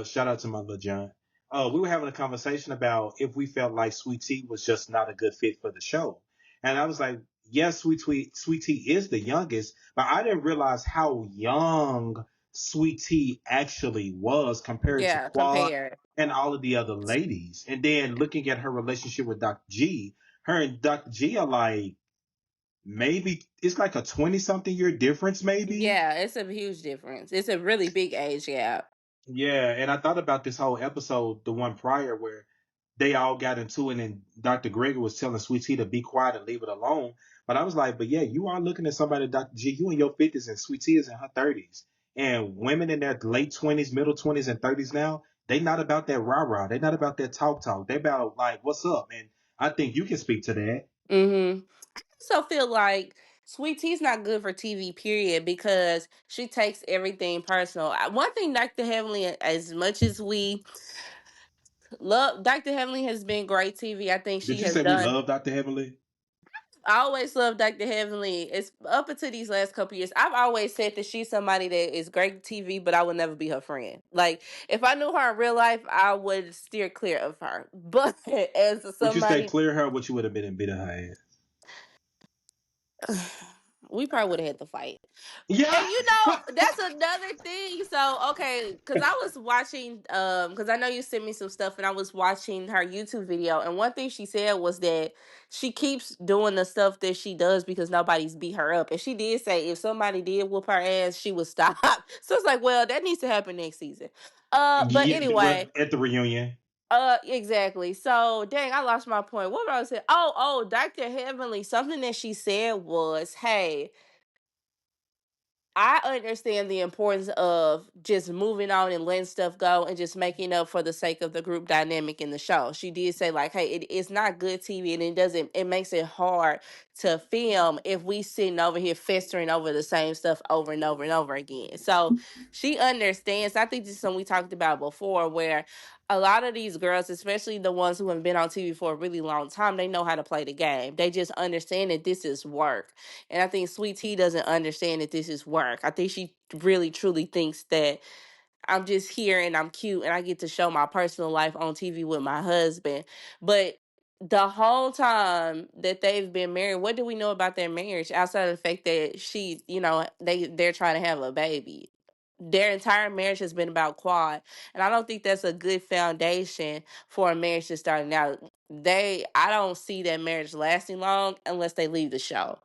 shout out to my little John. We were having a conversation about if we felt like Sweet Tea was just not a good fit for the show. And I was like, yes, Sweet Tea is the youngest, but I didn't realize how young Sweet Tea actually was compared to Yeah, Quad compare. and all of the other ladies. And then looking at her relationship with Dr. G, her and Dr. G are like, maybe it's like a 20 something year difference, maybe. Yeah, it's a huge difference. It's a really big age gap. Yeah, and I thought about this whole episode, the one prior where they all got into it and Dr. Greger was telling Sweet Tea to be quiet and leave it alone. But I was like, but yeah, you are looking at somebody, Dr. G, you in your 50s and Sweet Tea is in her 30s. And women in their late 20s, middle 20s, and 30s now, they not about that rah-rah. They not about that talk. They about like, what's up? And I think you can speak to that. Mm-hmm. I also feel like Sweet Tea's not good for TV, period, because she takes everything personal. One thing Dr. Heavenly, as much as we love, Dr. Heavenly has been great TV. I think Did she you has say we done. love Dr. Heavenly? I always love Dr. Heavenly. It's up until these last couple years. I've always said that she's somebody that is great TV, but I would never be her friend. Like if I knew her in real life, I would steer clear of her. But as Would you say somebody, clear her? What you would have been and beat her ass? we probably would have had to fight. Yeah. And that's another thing. So, okay, because I was watching, because I know you sent me some stuff, and I was watching her YouTube video, and one thing she said was that she keeps doing the stuff that she does because nobody's beat her up, and she did say if somebody did whoop her ass, she would stop. So it's like, well, that needs to happen next season. But Yeah, well, anyway, at the reunion. exactly. So, dang, I lost my point. What was I saying? Oh, Dr. Heavenly. Something that she said was, hey. I understand the importance of just moving on and letting stuff go and just making up for the sake of the group dynamic in the show. She did say like, "Hey, it's not good TV, and it makes it hard to film if we sitting over here festering over the same stuff over and over and over again." So she understands. I think this is something we talked about before, where a lot of these girls, especially the ones who have been on TV for a really long time, they know how to play the game. They just understand that this is work. And I think Sweet Tea doesn't understand that this is work. I think she really truly thinks that I'm just here and I'm cute and I get to show my personal life on TV with my husband. But the whole time that they've been married, what do we know about their marriage outside of the fact that they're trying to have a baby? Their entire marriage has been about quad, and I don't think that's a good foundation for a marriage to start out. I don't see that marriage lasting long unless they leave the show.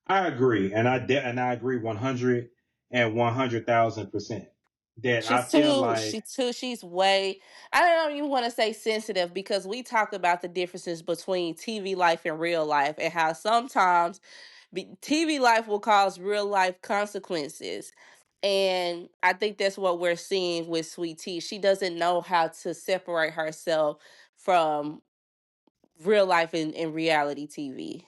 I agree, and I agree 100 and 100,000% that I feel like. She's way, I don't even want to say sensitive because we talk about the differences between TV life and real life and how sometimes TV life will cause real life consequences. And I think that's what we're seeing with Sweet Tea. She doesn't know how to separate herself from real life and reality TV.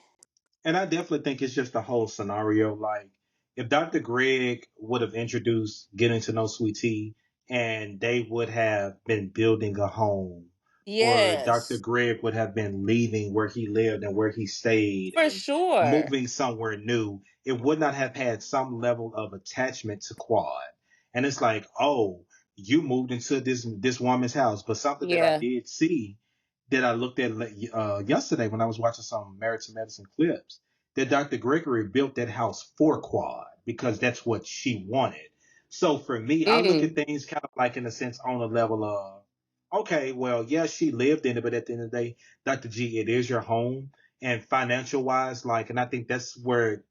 And I definitely think it's just the whole scenario. Like, if Dr. Greg would have introduced Getting to Know Sweet Tea and they would have been building a home, or Dr. Yes, Greg would have been leaving where he lived and where he stayed for and sure. moving somewhere new, it would not have had some level of attachment to Quad. And it's like, oh, you moved into this woman's house. But something that I Yeah. did see that I looked at yesterday when I was watching some Married to Medicine clips, that Dr. Gregory built that house for Quad because that's what she wanted. So for me, I look at Mm, things kind of like in a sense on a level of, okay, well, yeah, she lived in it, but at the end of the day, Dr. G, it is your home. And financial wise, like, and I think that's where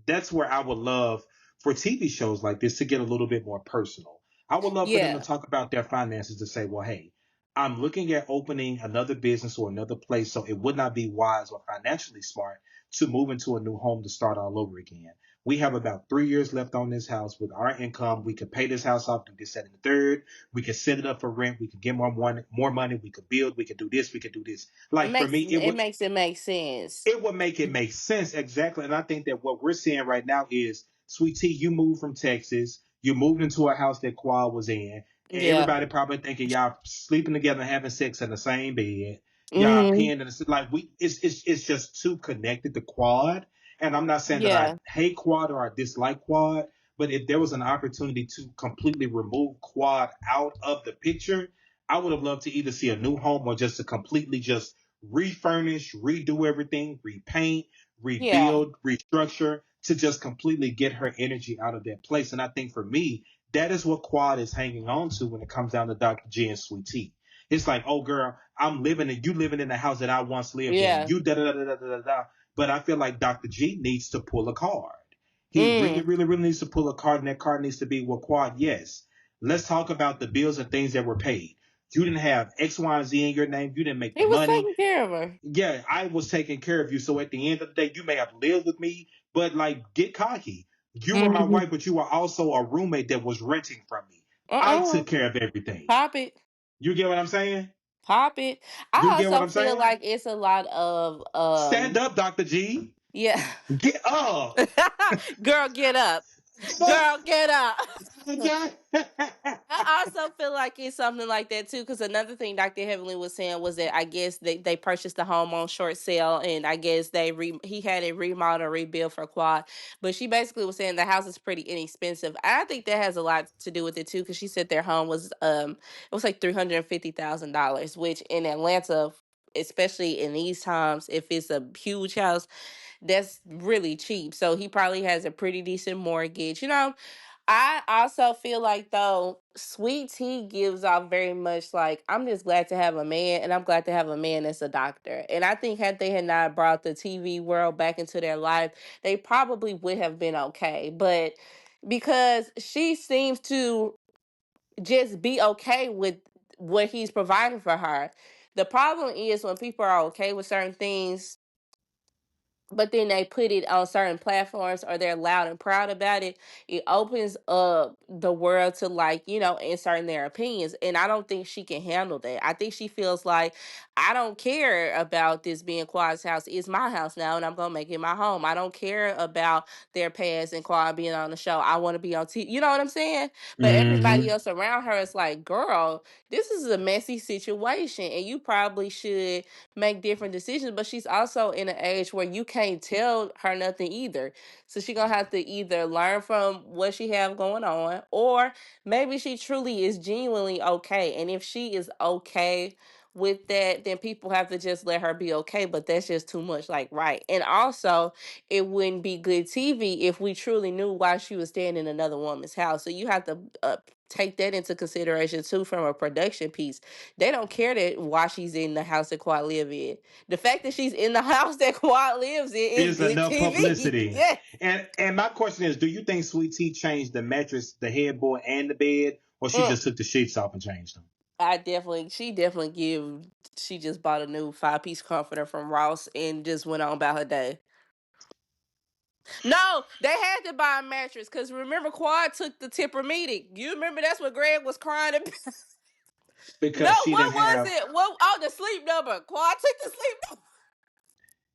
I would love for TV shows like this to get a little bit more personal. I would love for them to yeah. talk about their finances to say, well, hey, I'm looking at opening another business or another place, so it would not be wise or financially smart to move into a new home to start all over again. We have about 3 years left on this house with our income. We could pay this house off, do this, that, and the third. We could set it up for rent. We could get more money. We could build. We could do this. We could do this. Like for me, It makes it make sense. it would make it make sense exactly. And I think that what we're seeing right now is, Sweet Tea, you moved from Texas, you moved into a house that Quad was in. Yeah. Everybody probably thinking y'all sleeping together and having sex in the same bed. Y'all Hmm. peeing in the like we it's just too connected to Quad. And I'm not saying that I Yeah. hate Quad or I dislike Quad, but if there was an opportunity to completely remove Quad out of the picture, I would have loved to either see a new home or just to completely just refurnish, redo everything, repaint, Yeah. rebuild, restructure to just completely get her energy out of that place. And I think for me, that is what Quad is hanging on to when it comes down to Dr. G and Sweet Tea. It's like, oh girl, I'm living and you living in the house that I once lived in. Yeah. You da da da da da da da. But I feel like Dr. G needs to pull a card. He really, Mm. really, really needs to pull a card, and that card needs to be, well, Quad, yes. Let's talk about the bills and things that were paid. You didn't have X, Y, and Z in your name. You didn't make the He was money. taking care of her. Yeah, I was taking care of you. So at the end of the day, you may have lived with me, but like, get cocky. You were my Hmm. wife, but you were also a roommate that was renting from me. I Uh-uh. took care of everything. Pop it. You get what I'm saying? Pop it. You I get what also I'm feel saying? like it's a lot of Stand up, Dr. G. yeah. Get up. Girl, get up. Girl, get up. I also feel like it's something like that too, because another thing Dr. Heavenly was saying was that I guess they purchased the home on short sale, and I guess he had it remodel rebuild for Quad. But she basically was saying the house is pretty inexpensive. I think that has a lot to do with it too, because she said their home was it was like $350,000, which in Atlanta, especially in these times, if it's a huge house, that's really cheap. So he probably has a pretty decent mortgage. I also feel like though Sweet Tea gives off very much like, I'm just glad to have a man, and I'm glad to have a man that's a doctor. And I think had they had not brought the TV world back into their life, they probably would have been okay. But because she seems to just be okay with what he's providing for her. The problem is when people are okay with certain things, but then they put it on certain platforms or they're loud and proud about it, it opens up the world to, like, inserting their opinions. And I don't think she can handle that. I think she feels like, I don't care about this being Quad's house. It's my house now, and I'm gonna make it my home. I don't care about their past and Quad being on the show. I want to be on TV. You know what I'm saying? But everybody Mm-hmm. else around her is like, girl, this is a messy situation, and you probably should make different decisions. But she's also in an age where you can't tell her nothing either. So she gonna have to either learn from what she have going on, or maybe she truly is genuinely okay. And if she is okay with that, then people have to just let her be okay. But that's just too much, like, right. And also, it wouldn't be good TV if we truly knew why she was staying in another woman's house. So you have to take that into consideration too, from a production piece. They don't care that why she's in the house that Quad live in. The fact that she's in the house that Quad lives in is Is good enough TV. publicity. Yeah. And my question is, do you think Sweet Tea changed the mattress, the headboard, and the bed, or she Mm. just took the sheets off and changed them? She just bought a new 5-piece comforter from Ross and just went on about her day. No, they had to buy a mattress because remember, Quad took the Tipper meeting. You remember that's what Greg was crying about? No, Because she what didn't was have, it? What? Oh, the sleep number. Quad took the sleep number.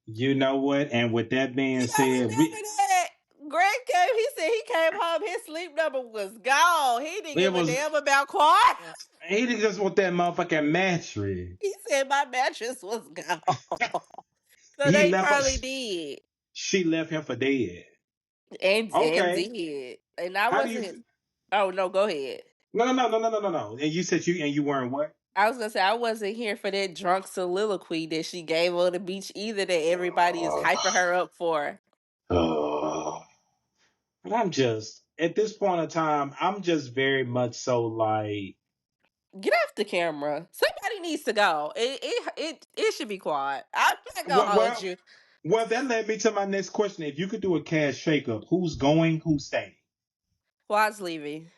you know what? And with that being Y'all said, remember that? Greg came. He said he came home. His sleep number was gone. He didn't it give a was damn about Quad. he didn't just want that motherfucking mattress. He said my mattress was gone. So He they left probably us. did, She left him for dead. and Okay. did. And I How do you? wasn't. Oh no, go ahead. No, no, no, no, no, no, no, no. And you said you weren't what? I was gonna say I wasn't here for that drunk soliloquy that she gave on the beach either. That everybody is Uh, hyping her up for. uh, and I'm just at this point in time, I'm just very much so like, Get off the camera. Somebody needs to go. It should be quiet. I'm not gonna well, hold well, you. well, that led me to my next question. If you could do a cash shakeup, who's going, who's staying? Quad's leaving.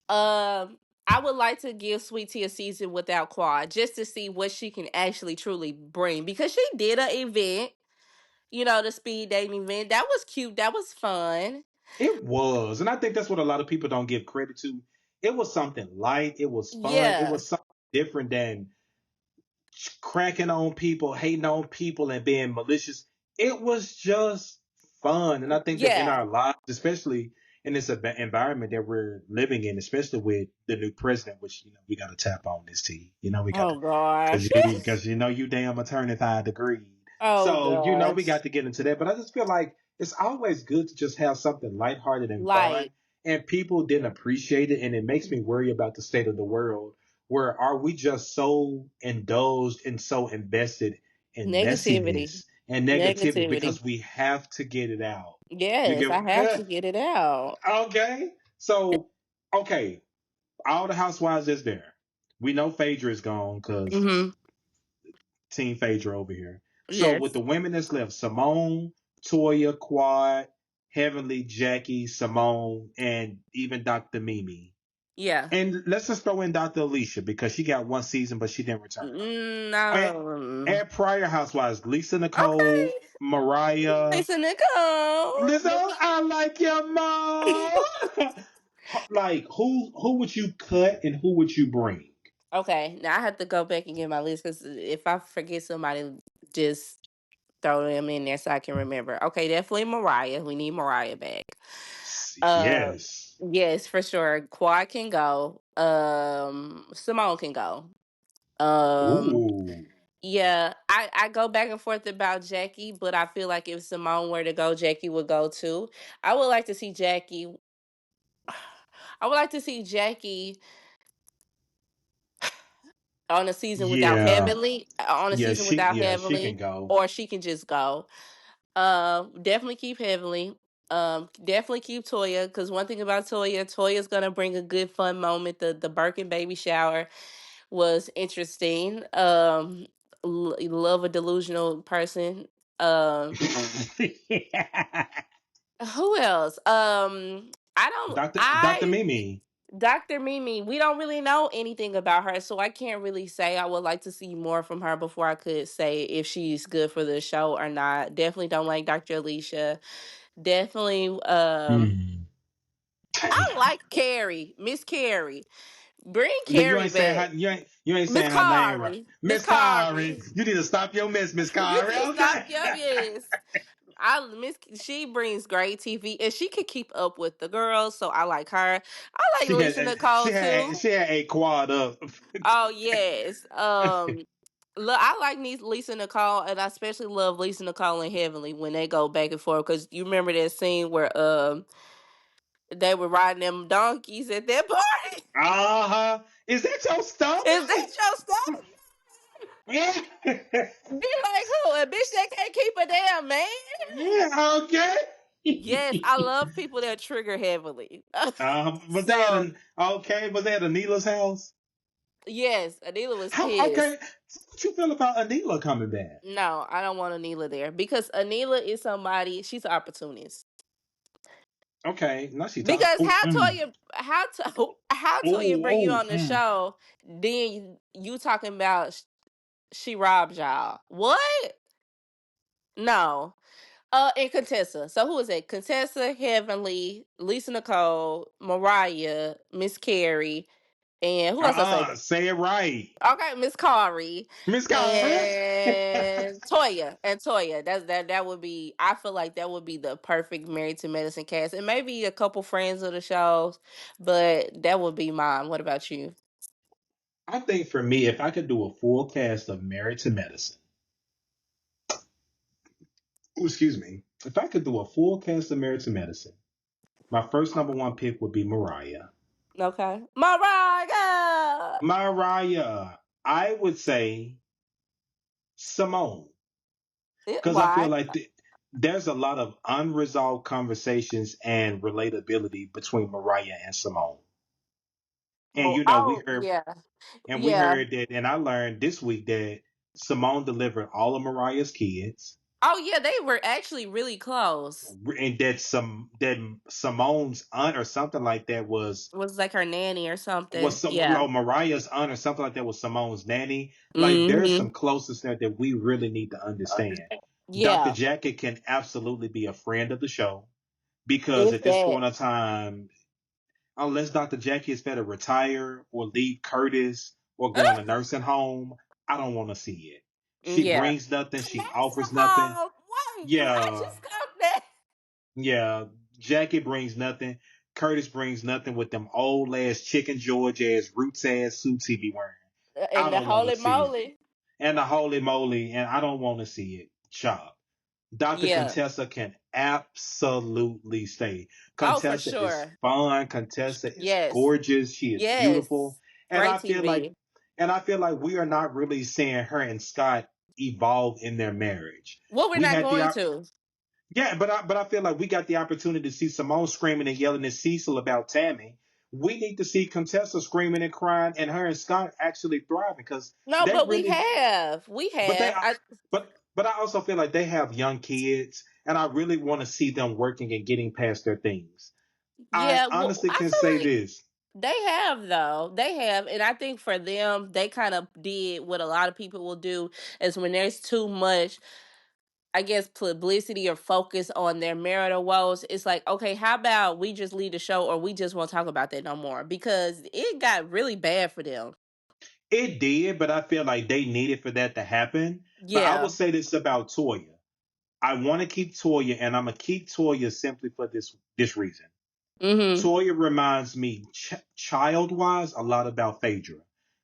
Um, I would like to give Sweet Tea a season without Quad just to see what she can actually truly bring, because she did an event, the speed dating event. That was cute. That was fun. It was, and I think that's what a lot of people don't give credit to. It was something light. It was fun. It Yeah. was something different than cracking on people, hating on people, and being malicious. It was just fun. And I think that in Yeah. our lives, especially in this environment that we're living in, especially with the new president, which, we got to tap on this tea. We got to, Oh gosh. because, you damn attorney 5 degrees. Oh So, we gosh. got to get into that. But I just feel like it's always good to just have something lighthearted and fun. Like And people didn't appreciate it. And it makes me worry about the state of the world, where are we just so indulged and so invested in negativity. messiness and negativity Negativity. because we have to get it out? You Yes, I have to get get it out. okay. So okay, all the housewives is there. We know Phaedra is gone because Mm-hmm. Team Phaedra over here. So with Yes. the women that's left, Simone, Toya, Quad, Heavenly, Jackie, Simone, and even Dr. Mimi. Yeah. And let's just throw in Dr. Alicia because she got one season, but she didn't return. And, No. and prior housewives, Lisa Nicole, Okay. Mariah. Listen, Nicole. Lisa, I like your mom. Like who would you cut and who would you bring? Okay, now I have to go back and get my list because if I forget somebody, just throw them in there so I can remember. Okay, definitely Mariah. We need Mariah back. Uh, Yes. yes, for sure. Quad can go. Simone can go. Um, Ooh. yeah, I go back and forth about Jackie, but I feel like if Simone were to go, Jackie would go too. I would like to see Jackie. I would like to see Jackie on a season without Yeah. Heavenly, on a Yeah, season she without yeah, she can Heavenly, go. or she can just go. Definitely keep Heavenly. Definitely keep Toya, because one thing about Toya's gonna bring a good fun moment. The Birkin baby shower was interesting. Love a delusional person. Um, who else? I don't. Dr. I Mimi. Dr. Mimi, we don't really know anything about her, so I can't really say. I would like to see more from her before I could say if she's good for the show or not. Definitely don't like Dr. Alicia. Definitely, Hmm. I Damn. like Carrie, Miss Carrie. Bring But you Carrie ain't saying back. her, you ain't Miss saying her name right. Kari. Miss Miss Kari. Kari. You need to stop your mess, Miss You Kari. can stop Okay. your yes. I miss she brings great TV and she can keep up with the girls, so I like her. I like she Lisa had Nicole too. she had a quad up. Oh yes. Look, I like Lisa Nicole, and I especially love Lisa Nicole and Heavenly when they go back and forth. Because you remember that scene where they were riding them donkeys at that party. Uh-huh. Is that your stuff? Is that your stuff? Yeah. Be like who? A bitch that can't keep a damn man. Yeah, okay. Yes, I love people that trigger heavily. Was they at So an okay? Was they at Anila's house? yes, Anila was How pissed. okay? What you feel about Anila coming back? No, I don't want Anila there because Anila is somebody. She's an opportunist. Okay, now she talk. Because Oh, how Toya bring you oh, on the show, then you talking about she robbed y'all. What? No. And Contessa. So who is it? Contessa, Heavenly, Lisa Nicole, Mariah, Miss Carrie, and who else I say? say it right, Okay, Miss Kari Miss Cara. and Toya and Toya. That would be. I feel like that would be the perfect Married to Medicine cast, and maybe a couple friends of the shows, but that would be mine. What about you? I think for me, if I could do a full cast of Married to Medicine, ooh, excuse me, if I could do a full cast of Married to Medicine, my first number one pick would be Mariah. Okay, Mariah. Mariah, I would say Simone, because I feel Why? like there's a lot of unresolved conversations and relatability between Mariah and Simone. And we Oh heard yeah, and we yeah. heard that, and I learned this week that Simone delivered all of Mariah's kids, Oh yeah, they were actually really close. and that Simone's aunt or something like that It was like her nanny or was something. some Yeah. or Mariah's aunt or something like that was Simone's nanny. Like there's Mm-hmm. some closeness there that we really need to understand. Dr. Yeah. Jackie can absolutely be a friend of the show because If at this that. point in time, unless Dr. Jackie is better retire or leave Curtis or go in a nursing home, I don't want to see it. She Yeah. brings nothing. She Nursing offers nothing. home. Wait, did I Yeah, just come there? yeah. Jackie brings nothing. Curtis brings nothing with them old ass chicken George ass roots ass suits he be wearing. I And the don't want to holy see it. moly. And the holy moly, and I don't want to see it. Chop. Dr. Yeah. Contessa can absolutely stay. Oh, for Contessa is sure. fun. Contessa is Yes. gorgeous. She is beautiful. Yes. And Great I feel like TV. and I feel like we are not really seeing her and Scott evolve in their marriage. Well, we're We not had the going to. yeah, but I feel like we got the opportunity to see Simone screaming and yelling at Cecil about Tammy. We need to see Contessa screaming and crying and her and Scott actually thriving because No, they but we really have. We but they have. are, but I also feel like they have young kids, and I really want to see them working and getting past their things. I Yeah, well, honestly I can say feel like this. they have though. They have, and I think for them, they kind of did what a lot of people will do is when there's too much, I guess, publicity or focus on their marital woes. It's like, okay, how about we just leave the show, or we just won't talk about that no more because it got really bad for them. It did, but I feel like they needed for that to happen. But I will Yeah. say this about Toya. I want to keep Toya, and I'm gonna keep Toya simply for this reason. Mm-hmm. Toya reminds me, child wise, a lot about Phaedra.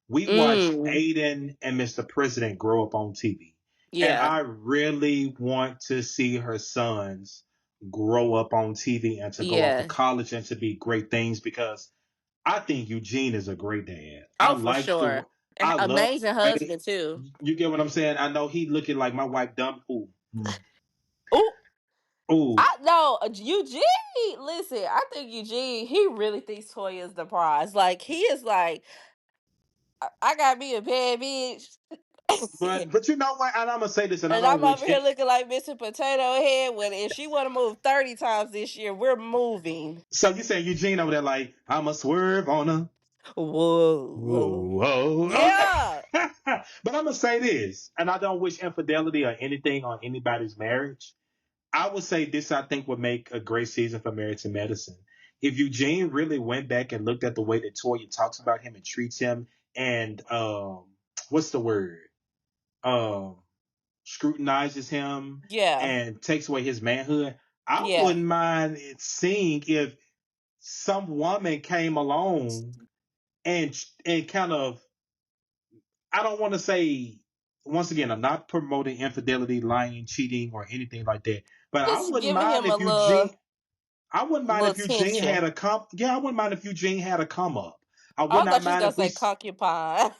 We watched Mm. Aiden and Mr. President grow up on TV. And Yeah. I really want to see her sons grow up on TV and to go off to Yeah. college and to be great things because I think Eugene is a great dad. I Oh, for like sure. I love Amazing the way, husband too. you get what I'm saying? I know he looking like my wife dumb. Ooh. Oh, Ooh. I know Eugene. Listen, I think Eugene. He really thinks Toya is the prize. Like he is like, I got me a bad bitch. But you know what? And I'm gonna say this, and I And don't I'm over wish here it. looking like Mr. Potato Head. When if she want to move 30 times this year, we're moving. So you saying Eugene over there like I'm a swerve on her? Whoa, whoa. Whoa, okay. Yeah. But I'm gonna say this, and I don't wish infidelity or anything on anybody's marriage. I would say this. I think would make a great season for Married to Medicine. If Eugene really went back and looked at the way that Toya talks about him and treats him, and what's the word? Um, Scrutinizes him Yeah. and takes away his manhood. I Yeah. wouldn't mind it seeing if some woman came along and kind of, I don't want to say, once again, I'm not promoting infidelity, lying, cheating, or anything like that. But I Just wouldn't giving mind him a if Eugene. little I wouldn't mind little if Eugene had tension. a come. Yeah, I wouldn't mind if Eugene had a come up. I would I not thought you was mind gonna if we. say concubine.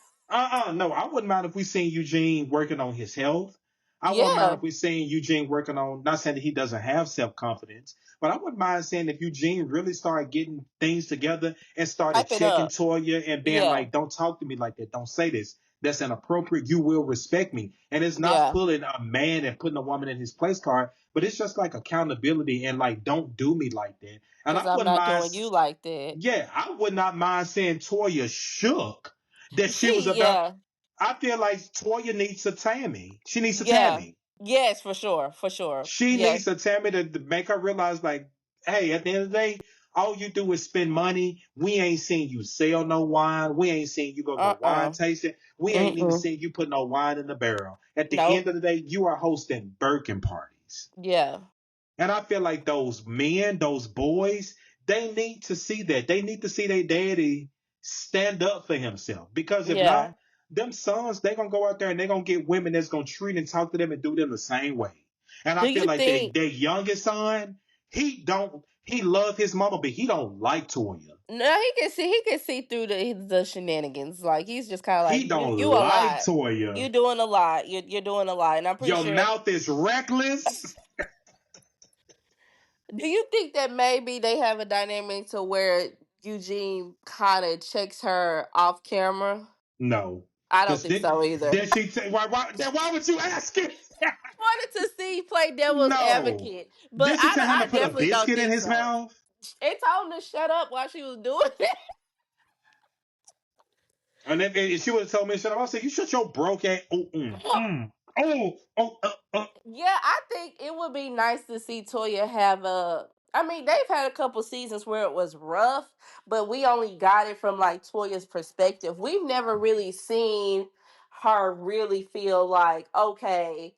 No, I wouldn't mind if we seen Eugene working on his health. I wouldn't mind Yeah. if we seen Eugene working on, not saying that he doesn't have self confidence, but I wouldn't mind saying if Eugene really started getting things together and started Piping checking up. Toya and being Yeah. like, don't talk to me like that. Don't say this. That's inappropriate. You will respect me. And it's not Yeah. pulling a man and putting a woman in his place card, but it's just like accountability and like, don't do me like that. And Cause I I'm wouldn't not mind, doing you like that. yeah, I would not mind saying Toya shook that she was about. Yeah. I feel like Toya needs a Tammy. She needs a Yeah. Tammy. Yes, for sure. For sure. She Yes. needs a Tammy to make her realize, like, hey, at the end of the day, all you do is spend money. We ain't seen you sell no wine. We ain't seen you go no wine Uh-uh. tasting. We ain't even Mm-mm. seen you put no wine in the barrel. At the end Nope. of the day, you are hosting Birkin parties. Yeah. And I feel like those men, those boys, they need to see that. They need to see their daddy stand up for himself. Because if Yeah. not, them sons, they gonna go out there and they gonna get women that's gonna treat and talk to them and do them the same way. And I Do feel you like think their youngest son, he love his mama, but he don't like Toya. no, he can see through the shenanigans. Like he's just kind of He like don't you a like lot. Toya. You're doing a lot. You're doing a lot, and I'm pretty Your sure. mouth is reckless. Do you think that maybe they have a dynamic to where Eugene kind of checks her off camera? No. I don't Does, think did, so either. did she say, why would you ask it? Wanted to see play devil's No. advocate, but Did she tell him to I put a definitely don't biscuit in think his so. mouth? It told him to shut up while she was doing it. And then she would have told me, shut up. I said, you shut your broke ass. Oh. Yeah, I think it would be nice to see Toya have a. I mean, they've had a couple seasons where it was rough, but we only got it from like Toya's perspective. We've never really seen her really feel like, okay,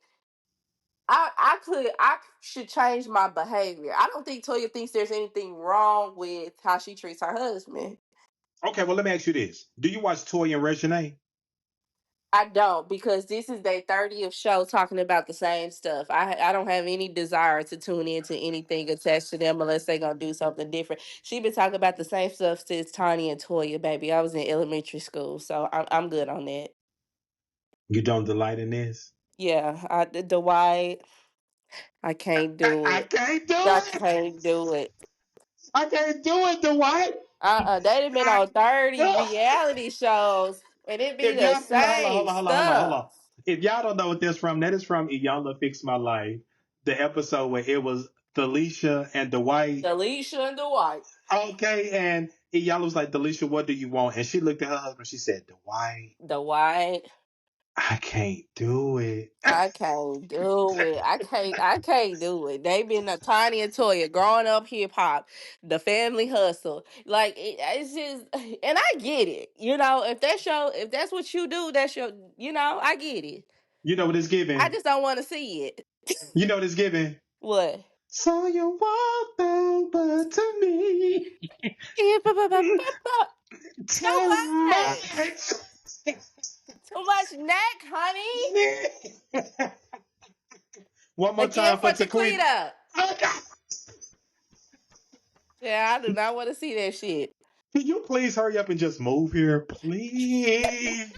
I should change my behavior. I don't think Toya thinks there's anything wrong with how she treats her husband. Okay, well, let me ask you this. Do you watch Toy and Regine? I don't because this is their 30th show talking about the same stuff. I don't have any desire to tune into anything attached to them unless they're gonna do something different. She been talking about the same stuff since Tanya and Toya, baby. I was in elementary school, so I'm good on that. You don't delight in this? Yeah, the White, I can't do I it. can't do I it. can't do it. I can't do it, Dwight. They done been I, on 30 reality shows and it be if the y'all, same hold on. stuff. If y'all don't know what that's from, that is from Iyanla Fix My Life, the episode where it was Felicia and Dwight. Alicia and the White. Okay, and Iyanla was like, Delisha, what do you want? And she looked at her husband. She said, Dwight, The White. I can't do it. I can't do it. I can't do it. They been a Tiny and Toya growing up hip hop, the family hustle. Like it's just, and I get it. You know, if that's what you do, that's your. You know, I get it. You know what it's I giving? just don't want to see it. You know what it's giving? What? So you walked over to me Yeah, too too much. much. Too much neck, honey. One more Again time for for Taquita. Tequita. Okay. Yeah, I do not want to see that shit. Can you please hurry up and just move here, please?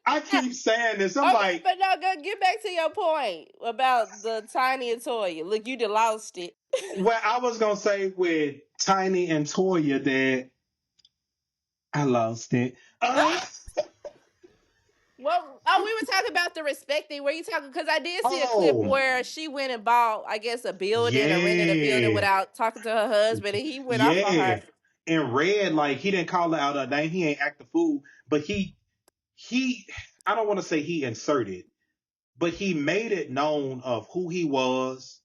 I keep saying this. I'm Okay, like, but no, go get back to your point about the Tiny and Toya. Look, you done lost it. well, I was gonna say with Tiny and Toya that I lost it. What? Oh, we were talking about the respect thing? Were you talking? Because I did see a clip Oh, where she went and bought, I guess, a building or rented a building yeah. without talking to her husband, and he went off on her. Yeah. And Red, like he didn't call her out her name. He ain't act the fool, but he I don't want to say he inserted, but he made it known of who he was,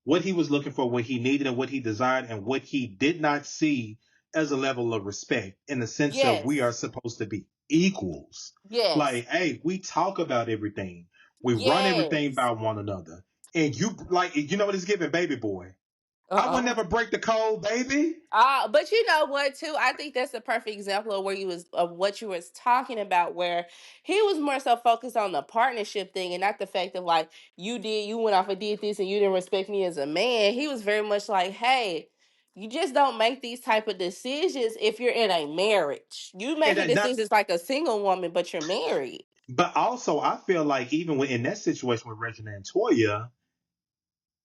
what he was looking for, what he needed, and what he desired, and what he did not see as a level of respect in the sense of we are Yes, supposed to be equals. yes, Like, hey, we talk about everything, we run everything yes. by one another, and you like, you know what it's giving, baby boy. I would Uh-uh. never break the code, baby. But you know what too? I think that's a perfect example of where you was of what you was talking about, where he was more so focused on the partnership thing and not the fact of like you went off and did this and you didn't respect me as a man. He was very much like, hey, you just don't make these type of decisions if you're in a marriage. You And making that not, decisions like a single woman, but you're married. but also I feel like even in that situation with Reginald and Toya,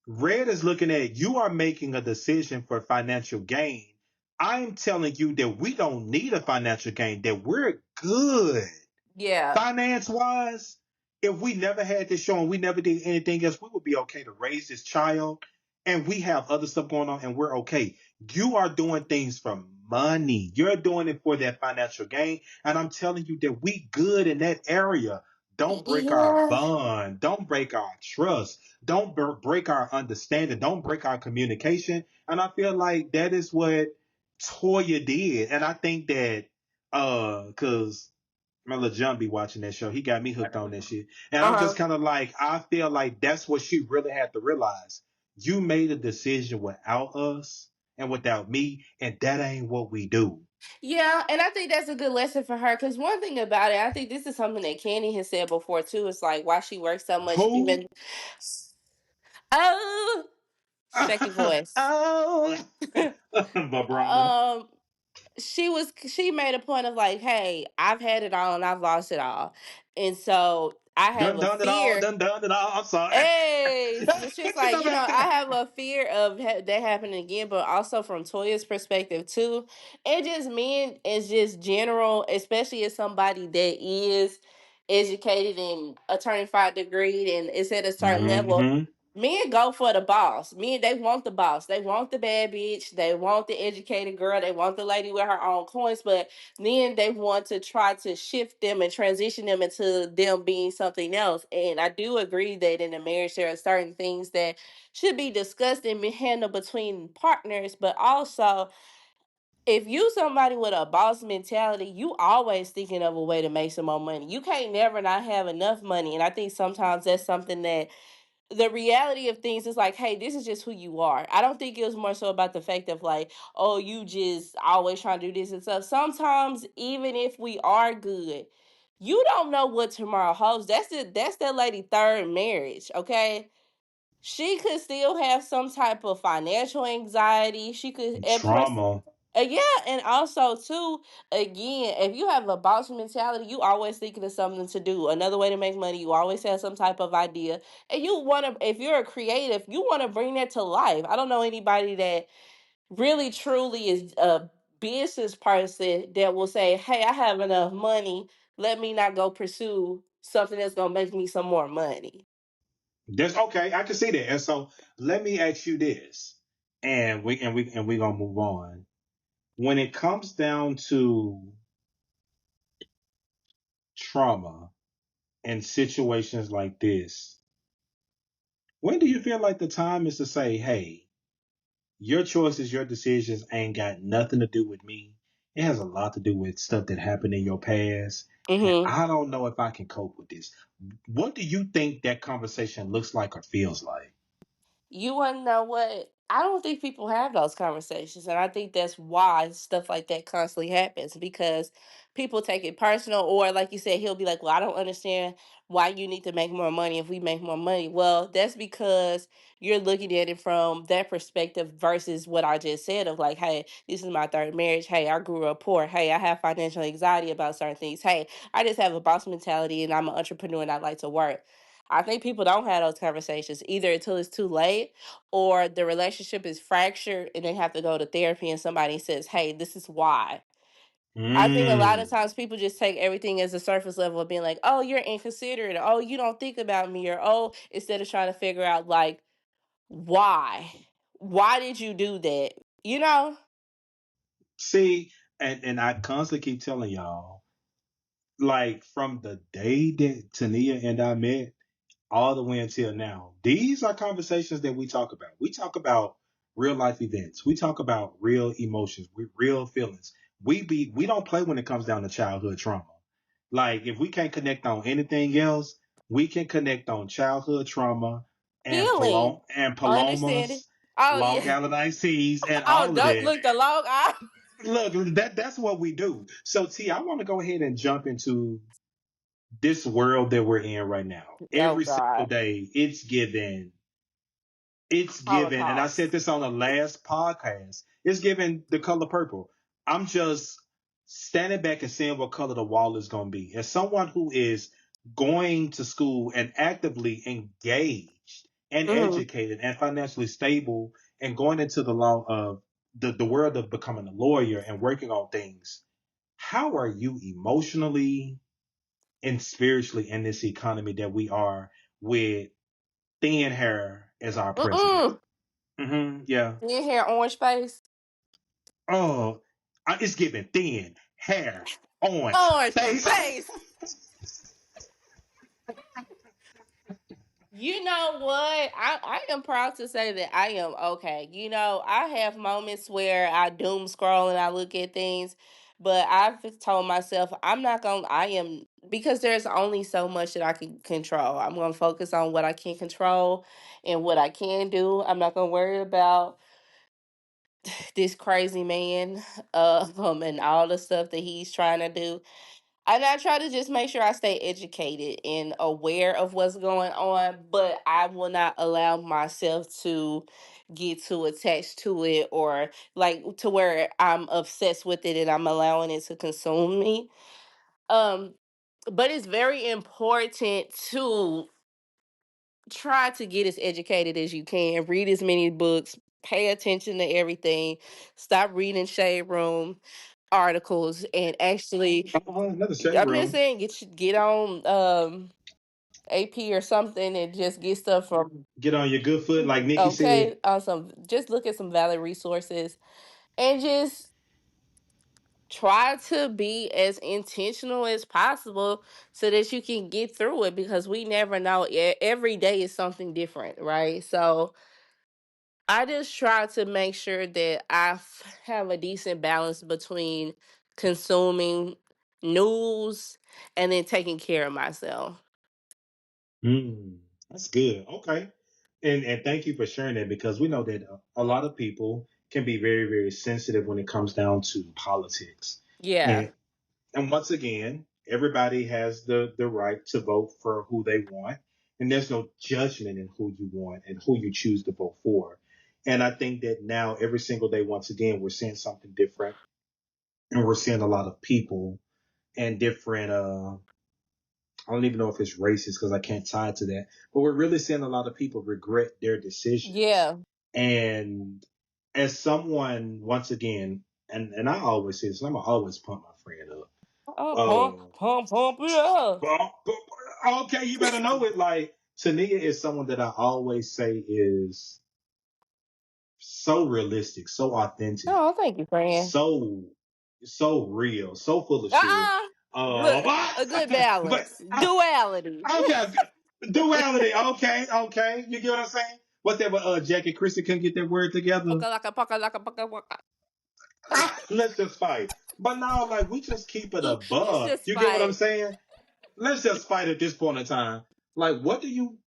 Red is looking at you are making a decision for financial gain. I'm telling you that we don't need a financial gain, that we're good. Yeah. Finance wise, if we never had this show and we never did anything else, we would be okay to raise this child. And we have other stuff going on and we're okay. You are doing things for money. You're doing it for that financial gain. And I'm telling you that we good in that area. Don't break our Yeah. bond. Don't break our trust. Don't break our understanding. Don't break our communication. And I feel like that is what Toya did. And I think that, cause my little John be watching that show. He got me hooked on that shit. And I'm just Uh-huh. kind of like, I feel like that's what she really had to realize. You made a decision without us and without me, and that ain't what we do. Yeah, and I think that's a good lesson for her because one thing about it, I think this is something that Candy has said before too. It's like why she works so much, Who? even oh, shaky voice. Oh, vibrato. um, she made a point of like, hey, I've had it all and I've lost it all, and so I have Done a done it all. fear. Done it all. I'm sorry. Hey, so she's like, My I bad. have a fear of that happening again, but also from Toya's perspective too, and just men is just general, especially as somebody that is educated and attorney 5 degree and is at a certain level. Mm-hmm. Men go for the boss. Men, they want the boss. They want the bad bitch. They want the educated girl. They want the lady with her own coins. But then they want to try to shift them and transition them into them being something else. And I do agree that in a marriage there are certain things that should be discussed and be handled between partners. But also, if you somebody with a boss mentality, you always thinking of a way to make some more money. You can't never not have enough money. And I think sometimes that's something that the reality of things is like, hey, this is just who you are. I don't think it was more so about the fact of like, oh, you just always trying to do this and stuff. Sometimes, even if we are good, you don't know what tomorrow holds. That's that lady third marriage, okay? She could still have some type of financial anxiety. She could, and plus, Trauma. yeah, and also too, again, if you have a boss mentality, you always thinking of something to do, another way to make money. You always have some type of idea, and you want to. If you're a creative, you want to bring that to life. I don't know anybody that really truly is a business person that will say, "Hey, I have enough money. Let me not go pursue something that's gonna make me some more money." That's okay. I can see that. And so let me ask you this, and we gonna move on. When it comes down to trauma and situations like this, when do you feel like the time is to say, hey, your choices, your decisions ain't got nothing to do with me? It has a lot to do with stuff that happened in your past. And Mm-hmm. I don't know if I can cope with this. What do you think that conversation looks like or feels like? You want to know what? I don't think people have those conversations. And I think that's why stuff like that constantly happens because people take it personal. Or, like you said, he'll be like, well, I don't understand why you need to make more money if we make more money. Well, that's because you're looking at it from that perspective versus what I just said of like, hey, this is my third marriage. Hey, I grew up poor. Hey, I have financial anxiety about certain things. Hey, I just have a boss mentality and I'm an entrepreneur and I like to work. I think people don't have those conversations either until it's too late or the relationship is fractured and they have to go to therapy and somebody says, hey, this is why. I think a lot of Mm. times people just take everything as a surface level of being like, "Oh, you're inconsiderate. Oh, you don't think about me." Or, "Oh," instead of trying to figure out like why. Why did you do that? You know? See, and I constantly keep telling y'all, like from the day that Tania and I met, all the way until now. These are conversations that we talk about. We talk about real life events. We talk about real emotions, real feelings. We don't play when it comes down to childhood trauma. Like if we can't connect on anything else, we can connect on childhood trauma and Healing. Understanding. palomas, Oh Long yeah. Island ICs, and Oh, all of don't that. look the long eye. Look, that's what we do. So T, I want to go ahead and jump into this world that we're in right now. Oh Every single God. day, it's given, and I said Holocaust. this on the last podcast, it's given the color purple. I'm just standing back and seeing what color the wall is going to be. As someone who is going to school and actively engaged and Hmm. educated and financially stable and going into the law of the world of becoming a lawyer and working on things, how are you emotionally and spiritually in this economy that we are with thin hair as our president? Mm-mm. Yeah. You hear orange face? Oh, it's giving thin hair, orange Orange face. face. You know what? I am proud to say that I am okay. I have moments where I doom scroll and I look at things, but I've just told myself I'm not going to I am because there's only so much that I can control. I'm going to focus on what I can control and what I can do. I'm not going to worry about this crazy man and all the stuff that he's trying to do. And I try to just make sure I stay educated and aware of what's going on, but I will not allow myself to get too attached to it or like to where I'm obsessed with it and I'm allowing it to consume me. Um but it's very important to try to get as educated as you can, read as many books, pay attention to everything, stop reading shade room articles and actually Oh, another shade I'm just room. saying get on AP or something and just get stuff from Get on your good foot, like Nikki said. okay, awesome. Just look at some valid resources and just try to be as intentional as possible so that you can get through it because we never know. Every day is something different, right? So I just try to make sure that have a decent balance between consuming news and then taking care of myself. Mm, that's good. Okay. And thank you for sharing that because we know that a lot of people can be very, very sensitive when it comes down to politics. Yeah. And and once again, everybody has the right to vote for who they want. And there's no judgment in who you want and who you choose to vote for. And I think that now every single day, once again, we're seeing something different. And we're seeing a lot of people and different I don't even know if it's racist because I can't tie it to that. But we're really seeing a lot of people regret their decisions. Yeah. And as someone, once again, and I always say this, I'm gonna always pump my friend up. Oh, Oh, pump it up. okay, you better know it. Like Tania is someone that I always say is so realistic, so authentic, Oh, thank you, friend. so so real, so full of shit. Uh-uh. Um, Look, a good but balance. Duality. okay, duality. Okay, okay, you get what I'm saying? What's that? Jackie Christie couldn't get that word together. Paka laka paka waka. Let's just fight. But now, like, we just keep it Let's above. just You get what I'm fight. saying? Let's just fight at this point in time. Like, what do you?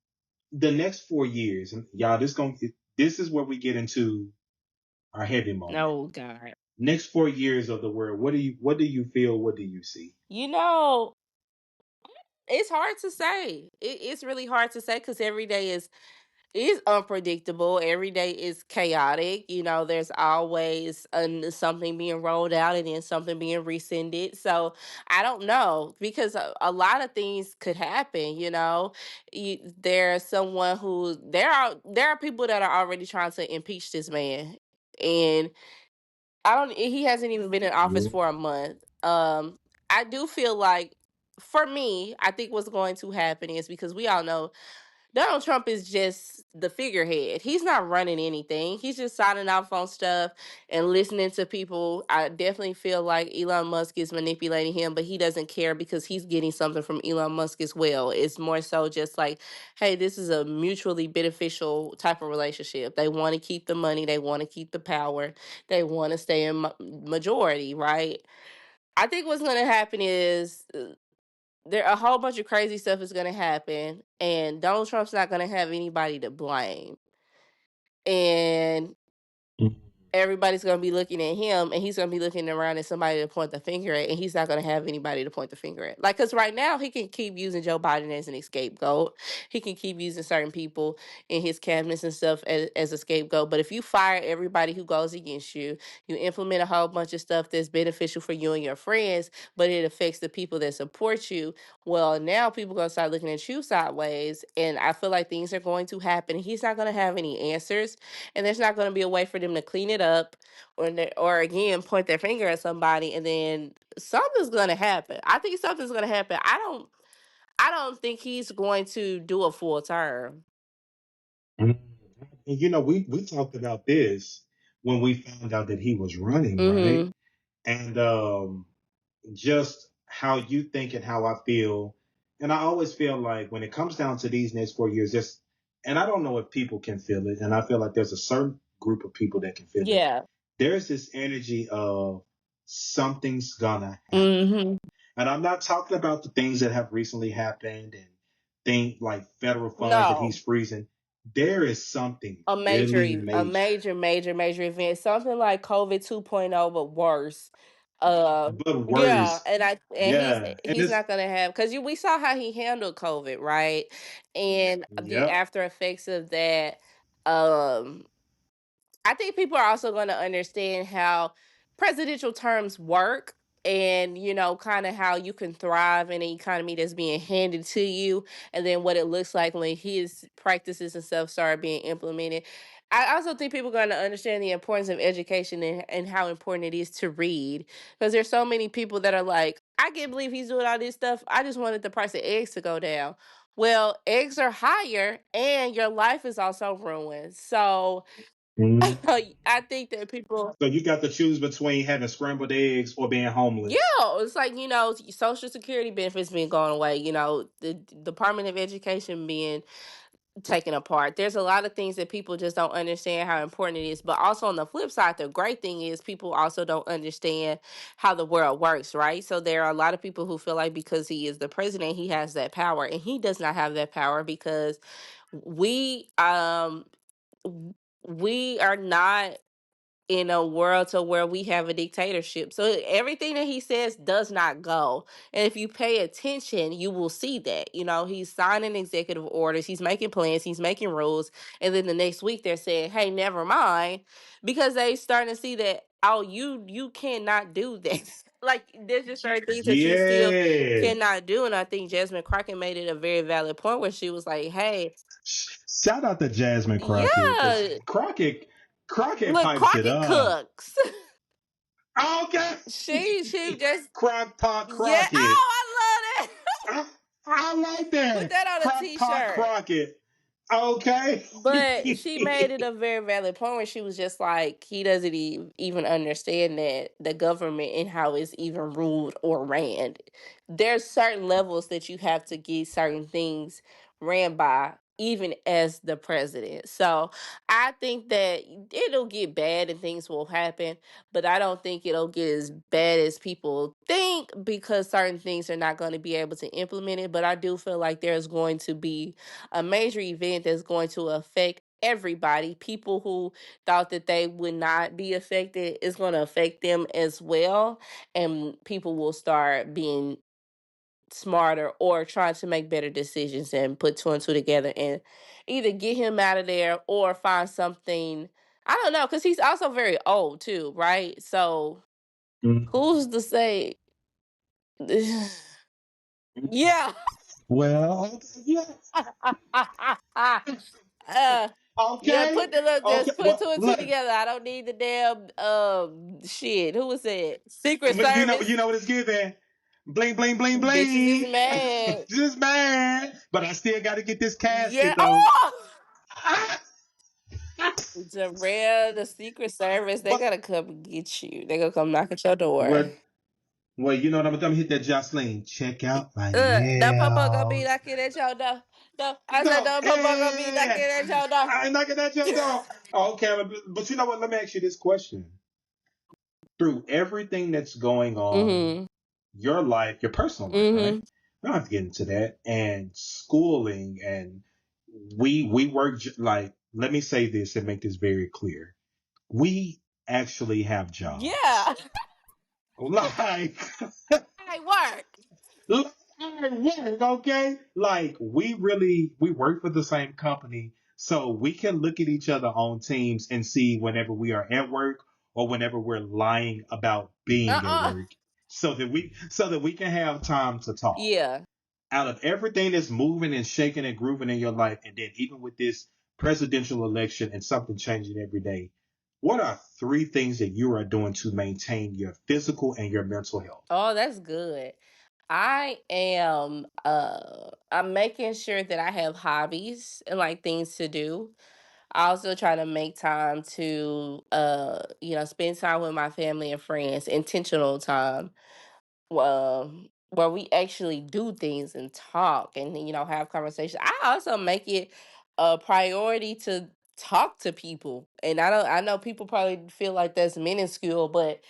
The next 4 years, and y'all, this is where we get into our heavy moment. No, God. Next 4 years of the world. What do you feel? What do you see? You know, it's hard to say. It's really hard to say because every day is unpredictable. Every day is chaotic. There's always something being rolled out and then something being rescinded. So I don't know because a lot of things could happen. There's someone who there are people that are already trying to impeach this man, and I don't. He hasn't even been in office Really? for a month. Um, I do feel like, for me, I think what's going to happen is, because we all know Donald Trump is just the figurehead. He's not running anything. He's just signing off on stuff and listening to people. I definitely feel like Elon Musk is manipulating him, but he doesn't care because he's getting something from Elon Musk as well. It's more so just like, hey, this is a mutually beneficial type of relationship. They want to keep the money, they want to keep the power, they want to stay in majority, right? I think what's going to happen is there a whole bunch of crazy stuff is going to happen, and Donald Trump's not going to have anybody to blame. And everybody's going to be looking at him, and he's going to be looking around at somebody to point the finger at, and he's not going to have anybody to point the finger at. Like, because right now he can keep using Joe Biden as an scapegoat. He can keep using certain people in his cabinets and stuff as a scapegoat. But if you fire everybody who goes against you, you implement a whole bunch of stuff that's beneficial for you and your friends, but it affects the people that support you, well, now people going to start looking at you sideways. And I feel like things are going to happen. He's not going to have any answers, and there's not going to be a way for them to clean it up, or again point their finger at somebody, and then something's going to happen. I think something's going to happen. I don't think he's going to do a full term. And we talked about this when we found out that he was running, right? Mhm. And just how you think and how I feel. And I always feel like when it comes down to these next 4 years, just, and I don't know if people can feel it, and I feel like there's a certain group of people that can feel it. Yeah. There's this energy of something's gonna happen. Mhm. And I'm not talking about the things that have recently happened and things like federal funds that No. he's freezing. There is something really A major, major event, something like COVID 2.0, but worse. but Yeah, worse. and he's Yeah. And he's it's, not gonna have, because we saw how he handled COVID, right? And the yep. after effects of that. Um, I think people are also going to understand how presidential terms work, and kind of how you can thrive in an economy that's being handed to you, and then what it looks like when his practices and stuff start being implemented. I also think people are going to understand the importance of education, and how important it is to read, because there's so many people that are like, I can't believe he's doing all this stuff, I just wanted the price of eggs to go down. Well, eggs are higher and your life is also ruined. So Mhm. I think that people, So you got to choose between having scrambled eggs or being yeah, homeless. it's like, Social Security benefits being gone away, the Department of Education being taken apart. There's a lot of things that people just don't understand how important it is. But also on the flip side, the great thing is people also don't understand how the world works, right? So there are a lot of people who feel like because he is the president, he has that power, and he does not have that power, because we um we are not in a world to where we have a dictatorship. So everything that he says does not go. And if you pay attention, you will see that. He's signing executive orders, he's making plans, he's making rules, and then the next week they're saying, "Hey, never mind," because they starting to see that, oh, you cannot do this. Like, there's just certain things that you still Yeah. cannot do. And I think Jasmine Crockett made it a very valid point where she was like, "Hey, Shout out to Jasmine Crockett because yeah, Crockett look, pipes it Crockett up. cooks." Okay. She just, Crock pot yeah. Crockett. Oh, I love that. I, I like Put that. that on a Crock pot t-shirt. Crockett. Okay. But she made it a very valid point where she was just like, he doesn't even understand that the government and how it's even ruled or ran. There's certain levels that you have to get certain things ran by, even as the president. So I think that it'll get bad and things will happen, but I don't think it'll get as bad as people think, because certain things are not going to be able to implement it. But I do feel like there's going to be a major event that's going to affect everybody. People who thought that they would not be affected is going to affect them as well. And people will start being smarter or trying to make better decisions and put two and two together and either get him out of there or find something. I don't know, because he's also very old too, right? So who's to say? Yeah. Well, yeah. Uh, yeah, Okay. put the look, Okay. just put Well, two and two look, together. I don't need the damn shit. Who was it? Secret but Service. you know what it's giving? Bling, bling, bling, Bitches is bling. mad. Just man. But I still got to get this Yeah. casket though. Oh, Jarell, the Secret Service. They but gotta come get you. They gonna come knock at your door. well, well, you know what I'm gonna hit that Jocelyn. Check out my The papa gonna be nails. knocking at your door. No, I said No, the papa gonna be knocking hey, at your door. I ain't knocking at your door. Okay, but you know what? Let me ask you this question. Through everything that's going on, Mhm. your life, your personal life, right? Mhm. We don't have to get into that. And schooling, and we work like. Let me say this and make this very clear. We actually have Yeah. jobs. Like I work. work, okay? Like we work for the same company, so we can look at each other on teams and see whenever we are at work or whenever we're lying about being at Uh. work, so that we can have time to talk. Yeah. Out of everything that's moving and shaking and grooving in your life, and then even with this presidential election and something changing every day, what are three things that you are doing to maintain your physical and your mental health? Oh, that's good. I'm making sure that I have hobbies and like things to do. I also try to make time to spend time with my family and friends, intentional time. Where we actually do things and talk and have conversations. I also make it a priority to talk to people. And I know people probably feel like that's minuscule, but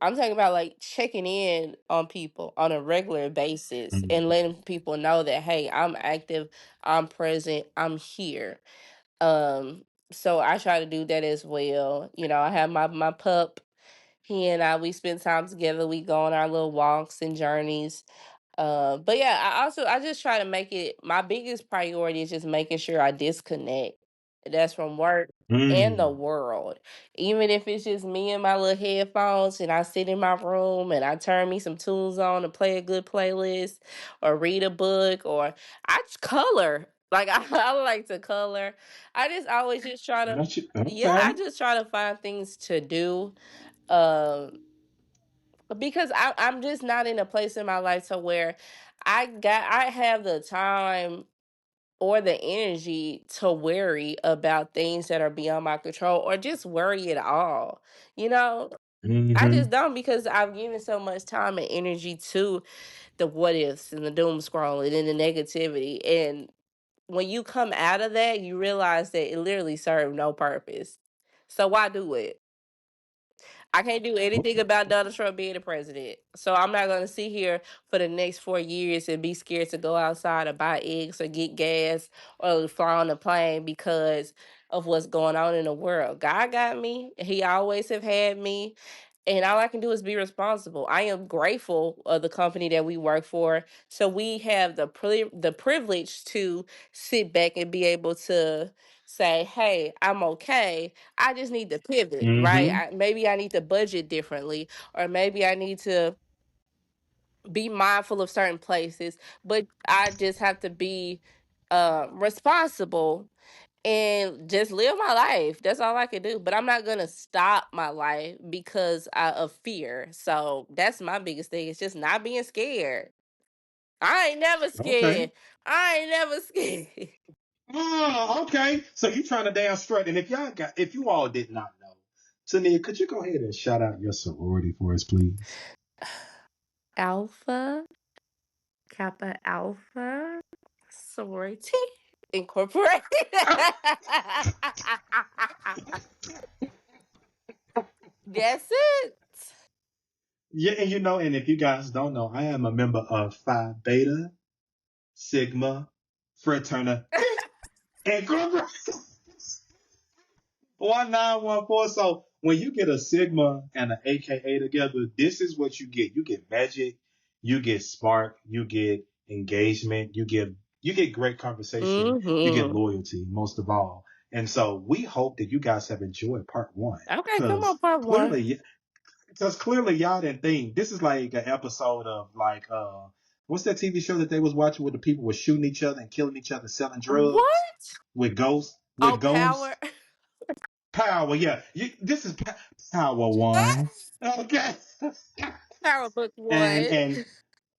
I'm talking about like checking in on people on a regular basis and Mm-hmm. letting people know that hey, I'm active, I'm present, I'm here. Um so I try to do that as well. I have my pup. He and I, we spend time together. We go on our little walks and journeys. But yeah, I just try to make it my biggest priority is just making sure I disconnect. That's from work and the Mm. world. Even if it's just me and my little headphones and I sit in my room and I turn me some tunes on and play a good playlist or read a book or I just color. Like I like to color. I just always just try to yeah, I Okay. just try to find things to do. Um because I'm just not in a place in my life to where I have the time or the energy to worry about things that are beyond my control or just worry at all. You know, I Mm-hmm. just don't because I've given so much time and energy to the what ifs and the doom scrolling and the negativity. And when you come out of that, you realize that it literally served no purpose. So why do it? I can't do anything about Donald Trump being the president. So I'm not going to sit here for the next 4 years and be scared to go outside or buy eggs or get gas or fly on a plane because of what's going on in the world. God got me. He always have had me. And all I can do is be responsible. I am grateful of the company that we work for. So we have the privilege to sit back and be able to say, "Hey, I'm okay. I just need to pivot, right? Mm-hmm. Maybe I need to budget differently, or maybe I need to be mindful of certain places, but I just have to be responsible and just live my life. That's all I can do. But I'm not gonna stop my life because of fear. So that's my biggest thing. It's just not being scared. I ain't never Okay. scared. I ain't never scared. Oh, okay. So you trying to damn strut. And if you all did not know, Tania, could you go ahead and shout out your sorority for us, please? Alpha, Kappa Alpha, Sorority Incorporated. That's it. Yeah, and and if you guys don't know, I am a member of Phi Beta Sigma Fraternity Incorporated. 1914. So when you get a Sigma and an AKA together, this is what you get. You get magic, you get spark, you get engagement, you get great conversation, you get Hmm. loyalty, most of all. And so we hope that you guys have enjoyed part one. Okay, come Because on, part one. clearly y'all didn't think this is like an episode of like what's that TV show that they was watching where the people were shooting each other and killing each other, selling drugs What? with ghosts? Oh, with power. Ghost. Power, yeah. This is Power One. Okay. Power book and one. and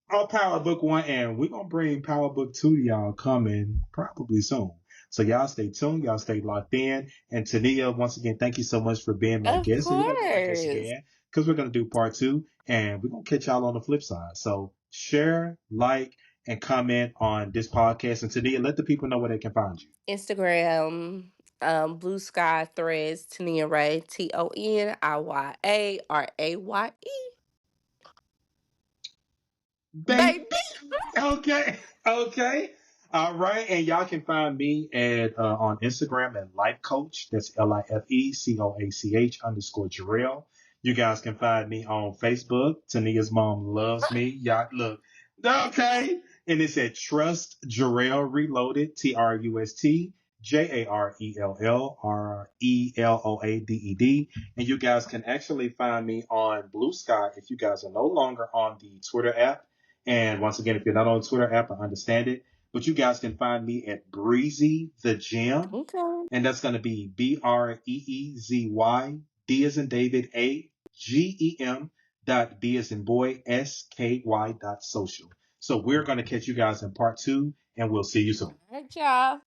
our Power Book One, and we're gonna bring Power Book Two to y'all coming probably soon. So y'all stay tuned, y'all stay locked in. And Tania, once again, thank you so much for being my Of guest. And you're gonna be my guest course. again because we're gonna do part two, and we're gonna catch y'all on the flip side. So share, like, and comment on this podcast. And Tania, let the people know where they can find you. Instagram, Blue Sky Threads, Toniya Ray, ToniyaRaye. Baby. Baby. Okay. Okay. All right. And y'all can find me at on Instagram at Life Coach. That's LIFECOACH _ Jarell. You guys can find me on Facebook. Tania's mom loves me. Y'all look. Okay. And it's at Trust Jarell Reloaded. TRUST JARELLRELOADED. And you guys can actually find me on Blue Sky if you guys are no longer on the Twitter app. And once again, if you're not on Twitter app, I understand it. But you guys can find me at Breezy the Gym. Okay. And that's going to be BREEZY, D as in David, AGEM .D as in boy, SKY .social. So we're going to catch you guys in part two, and we'll see you soon. All right, y'all.